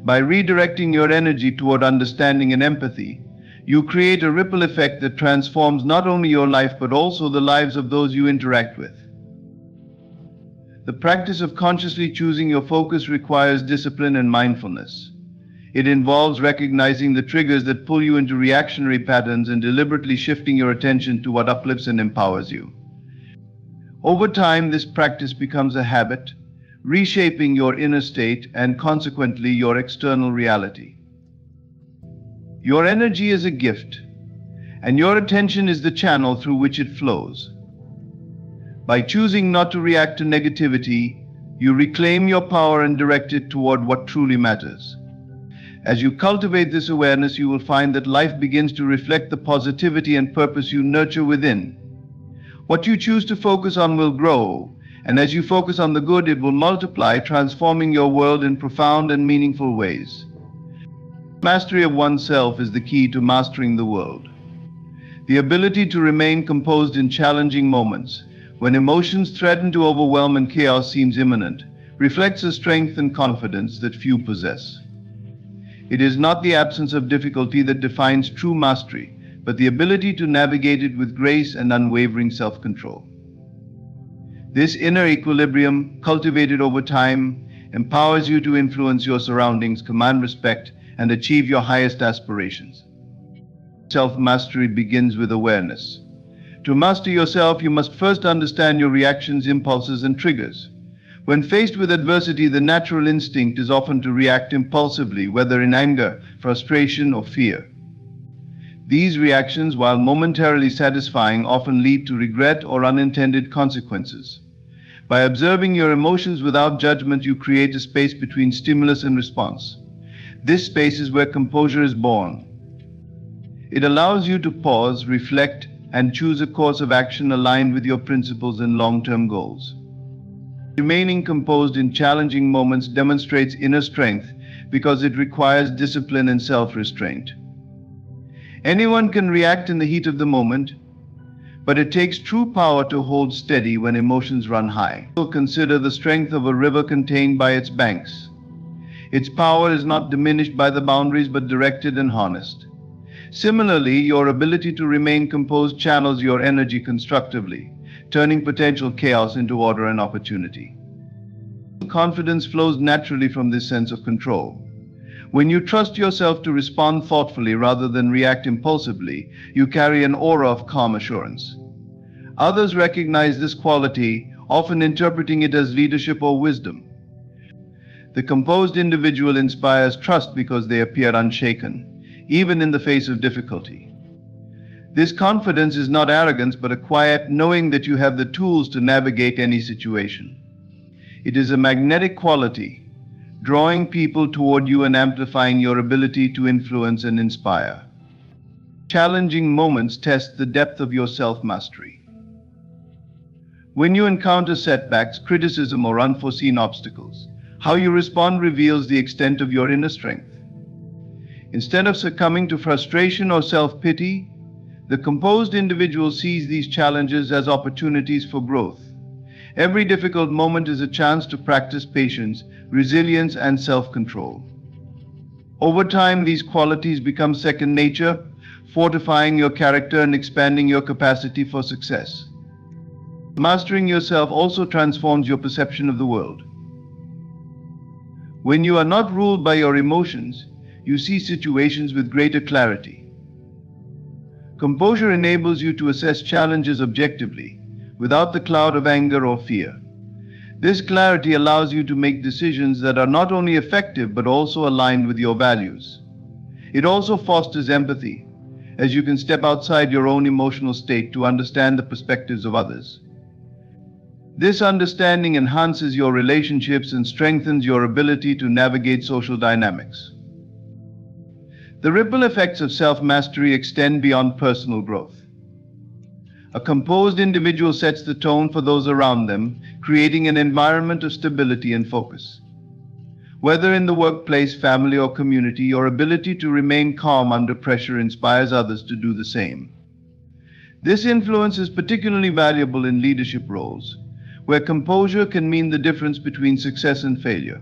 By redirecting your energy toward understanding and empathy, you create a ripple effect that transforms not only your life but also the lives of those you interact with. The practice of consciously choosing your focus requires discipline and mindfulness. It involves recognizing the triggers that pull you into reactionary patterns and deliberately shifting your attention to what uplifts and empowers you. Over time, this practice becomes a habit, reshaping your inner state and consequently your external reality. Your energy is a gift, and your attention is the channel through which it flows. By choosing not to react to negativity, you reclaim your power and direct it toward what truly matters. As you cultivate this awareness, you will find that life begins to reflect the positivity and purpose you nurture within. What you choose to focus on will grow, and as you focus on the good, it will multiply, transforming your world in profound and meaningful ways. Mastery of oneself is the key to mastering the world. The ability to remain composed in challenging moments, when emotions threaten to overwhelm and chaos seems imminent, reflects a strength and confidence that few possess. It is not the absence of difficulty that defines true mastery, but the ability to navigate it with grace and unwavering self-control. This inner equilibrium, cultivated over time, empowers you to influence your surroundings, command respect, and achieve your highest aspirations. Self-mastery begins with awareness. To master yourself, you must first understand your reactions, impulses, and triggers. When faced with adversity, the natural instinct is often to react impulsively, whether in anger, frustration, or fear. These reactions, while momentarily satisfying, often lead to regret or unintended consequences. By observing your emotions without judgment, you create a space between stimulus and response. This space is where composure is born. It allows you to pause, reflect, and choose a course of action aligned with your principles and long-term goals. Remaining composed in challenging moments demonstrates inner strength because it requires discipline and self-restraint. Anyone can react in the heat of the moment, but it takes true power to hold steady when emotions run high. Consider the strength of a river contained by its banks. Its power is not diminished by the boundaries but directed and harnessed. Similarly, your ability to remain composed channels your energy constructively, turning potential chaos into order and opportunity. Confidence flows naturally from this sense of control. When you trust yourself to respond thoughtfully rather than react impulsively, you carry an aura of calm assurance. Others recognize this quality, often interpreting it as leadership or wisdom. The composed individual inspires trust because they appear unshaken, even in the face of difficulty. This confidence is not arrogance, but a quiet knowing that you have the tools to navigate any situation. It is a magnetic quality, drawing people toward you and amplifying your ability to influence and inspire. Challenging moments test the depth of your self-mastery. When you encounter setbacks, criticism, or unforeseen obstacles, how you respond reveals the extent of your inner strength. Instead of succumbing to frustration or self-pity, the composed individual sees these challenges as opportunities for growth. Every difficult moment is a chance to practice patience, resilience, and self-control. Over time, these qualities become second nature, fortifying your character and expanding your capacity for success. Mastering yourself also transforms your perception of the world. When you are not ruled by your emotions, you see situations with greater clarity. Composure enables you to assess challenges objectively, without the cloud of anger or fear. This clarity allows you to make decisions that are not only effective but also aligned with your values. It also fosters empathy, as you can step outside your own emotional state to understand the perspectives of others. This understanding enhances your relationships and strengthens your ability to navigate social dynamics. The ripple effects of self-mastery extend beyond personal growth. A composed individual sets the tone for those around them, creating an environment of stability and focus. Whether in the workplace, family, or community, your ability to remain calm under pressure inspires others to do the same. This influence is particularly valuable in leadership roles, where composure can mean the difference between success and failure.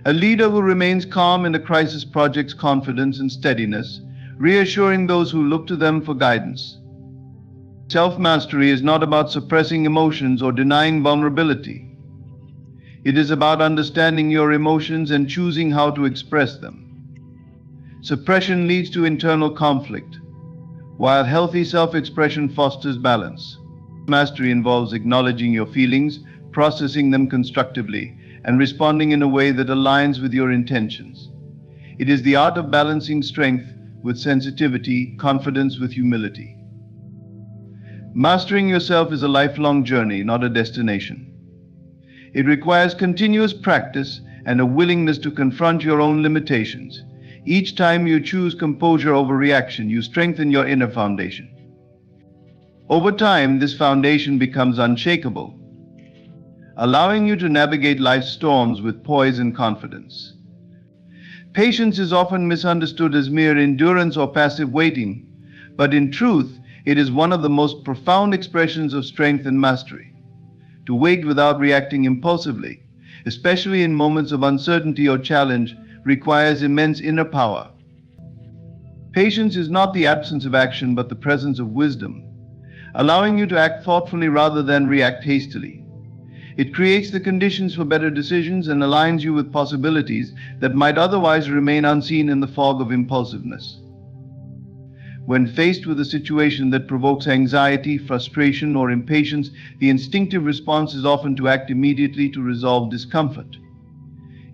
A leader who remains calm in a crisis projects confidence and steadiness, reassuring those who look to them for guidance. Self-mastery is not about suppressing emotions or denying vulnerability. It is about understanding your emotions and choosing how to express them. Suppression leads to internal conflict, while healthy self-expression fosters balance. Mastery involves acknowledging your feelings, processing them constructively, and responding in a way that aligns with your intentions. It is the art of balancing strength with sensitivity, confidence with humility. Mastering yourself is a lifelong journey, not a destination. It requires continuous practice and a willingness to confront your own limitations. Each time you choose composure over reaction, you strengthen your inner foundation. Over time, this foundation becomes unshakable, allowing you to navigate life's storms with poise and confidence. Patience is often misunderstood as mere endurance or passive waiting, but in truth, it is one of the most profound expressions of strength and mastery. To wait without reacting impulsively, especially in moments of uncertainty or challenge, requires immense inner power. Patience is not the absence of action, but the presence of wisdom, allowing you to act thoughtfully rather than react hastily. It creates the conditions for better decisions and aligns you with possibilities that might otherwise remain unseen in the fog of impulsiveness. When faced with a situation that provokes anxiety, frustration, or impatience, the instinctive response is often to act immediately to resolve discomfort.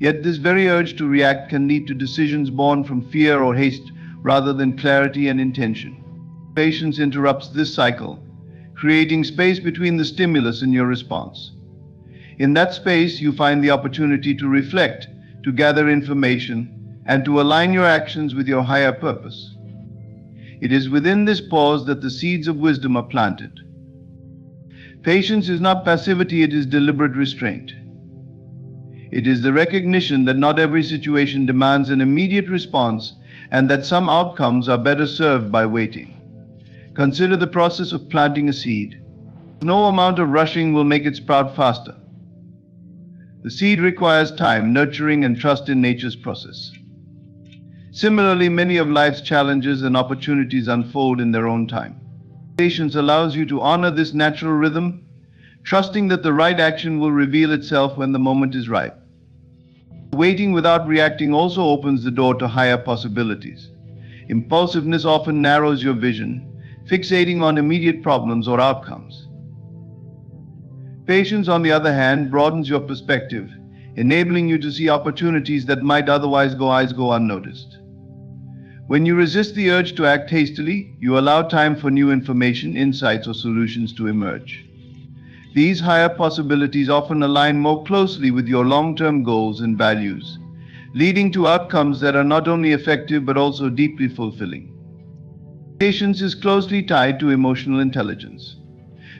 Yet this very urge to react can lead to decisions born from fear or haste rather than clarity and intention. Patience interrupts this cycle, creating space between the stimulus and your response. In that space, you find the opportunity to reflect, to gather information, and to align your actions with your higher purpose. It is within this pause that the seeds of wisdom are planted. Patience is not passivity, it is deliberate restraint. It is the recognition that not every situation demands an immediate response and that some outcomes are better served by waiting. Consider the process of planting a seed. No amount of rushing will make it sprout faster. The seed requires time, nurturing, and trust in nature's process. Similarly, many of life's challenges and opportunities unfold in their own time. Patience allows you to honor this natural rhythm, trusting that the right action will reveal itself when the moment is ripe. Waiting without reacting also opens the door to higher possibilities. Impulsiveness often narrows your vision, fixating on immediate problems or outcomes. Patience, on the other hand, broadens your perspective, enabling you to see opportunities that might otherwise go unnoticed. When you resist the urge to act hastily, you allow time for new information, insights, or solutions to emerge. These higher possibilities often align more closely with your long-term goals and values, leading to outcomes that are not only effective but also deeply fulfilling. Patience is closely tied to emotional intelligence.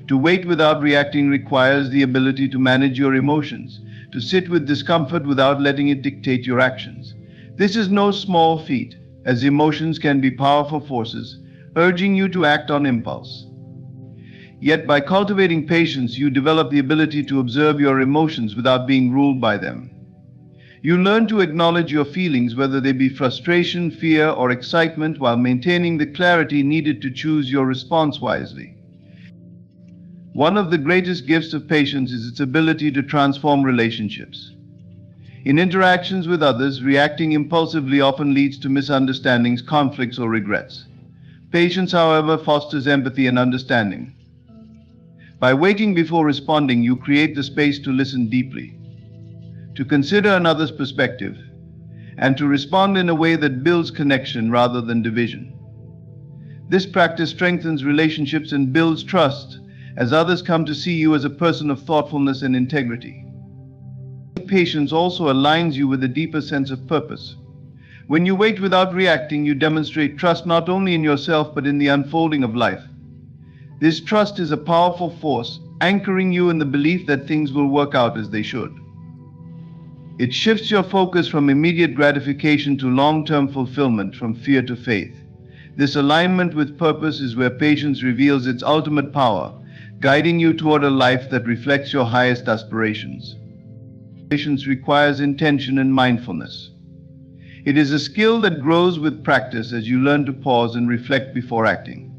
To wait without reacting requires the ability to manage your emotions, to sit with discomfort without letting it dictate your actions. This is no small feat, as emotions can be powerful forces, urging you to act on impulse. Yet by cultivating patience, you develop the ability to observe your emotions without being ruled by them. You learn to acknowledge your feelings, whether they be frustration, fear, or excitement, while maintaining the clarity needed to choose your response wisely. One of the greatest gifts of patience is its ability to transform relationships. In interactions with others, reacting impulsively often leads to misunderstandings, conflicts, or regrets. Patience, however, fosters empathy and understanding. By waiting before responding, you create the space to listen deeply, to consider another's perspective, and to respond in a way that builds connection rather than division. This practice strengthens relationships and builds trust as others come to see you as a person of thoughtfulness and integrity. Patience also aligns you with a deeper sense of purpose. When you wait without reacting, you demonstrate trust not only in yourself but in the unfolding of life. This trust is a powerful force, anchoring you in the belief that things will work out as they should. It shifts your focus from immediate gratification to long-term fulfillment, from fear to faith. This alignment with purpose is where patience reveals its ultimate power, guiding you toward a life that reflects your highest aspirations. Patience requires intention and mindfulness. It is a skill that grows with practice as you learn to pause and reflect before acting.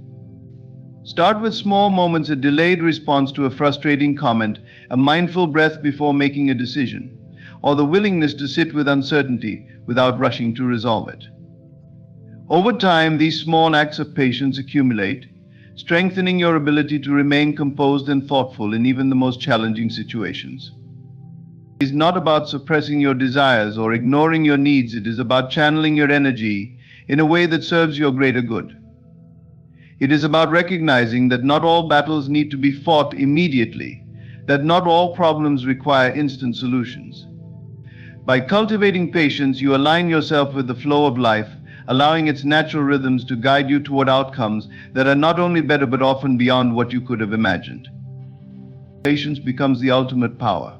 Start with small moments, a delayed response to a frustrating comment, a mindful breath before making a decision, or the willingness to sit with uncertainty without rushing to resolve it. Over time, these small acts of patience accumulate, strengthening your ability to remain composed and thoughtful in even the most challenging situations. It is not about suppressing your desires or ignoring your needs. It is about channeling your energy in a way that serves your greater good. It is about recognizing that not all battles need to be fought immediately, that not all problems require instant solutions. By cultivating patience, you align yourself with the flow of life, allowing its natural rhythms to guide you toward outcomes that are not only better but often beyond what you could have imagined. Patience becomes the ultimate power.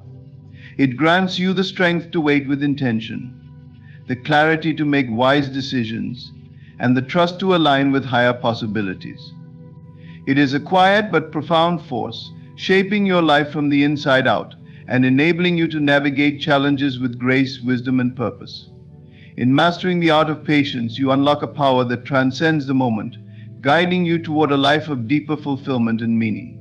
It grants you the strength to wait with intention, the clarity to make wise decisions, and the trust to align with higher possibilities. It is a quiet but profound force, shaping your life from the inside out and enabling you to navigate challenges with grace, wisdom, and purpose. In mastering the art of patience, you unlock a power that transcends the moment, guiding you toward a life of deeper fulfillment and meaning.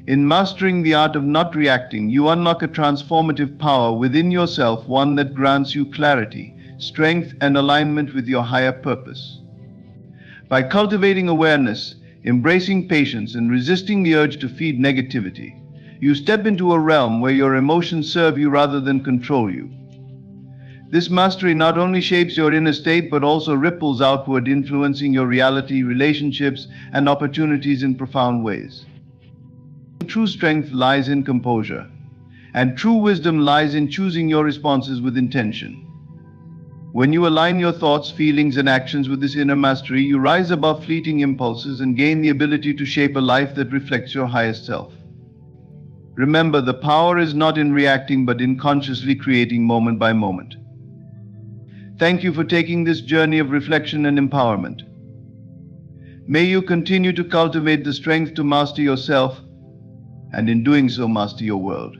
In mastering the art of not reacting, you unlock a transformative power within yourself, one that grants you clarity, strength, and alignment with your higher purpose. By cultivating awareness, embracing patience, and resisting the urge to feed negativity, you step into a realm where your emotions serve you rather than control you. This mastery not only shapes your inner state but also ripples outward, influencing your reality, relationships, and opportunities in profound ways. True strength lies in composure, and true wisdom lies in choosing your responses with intention. When you align your thoughts, feelings, and actions with this inner mastery, you rise above fleeting impulses and gain the ability to shape a life that reflects your highest self. Remember, the power is not in reacting but in consciously creating moment by moment. Thank you for taking this journey of reflection and empowerment. May you continue to cultivate the strength to master yourself, and in doing so, master your world.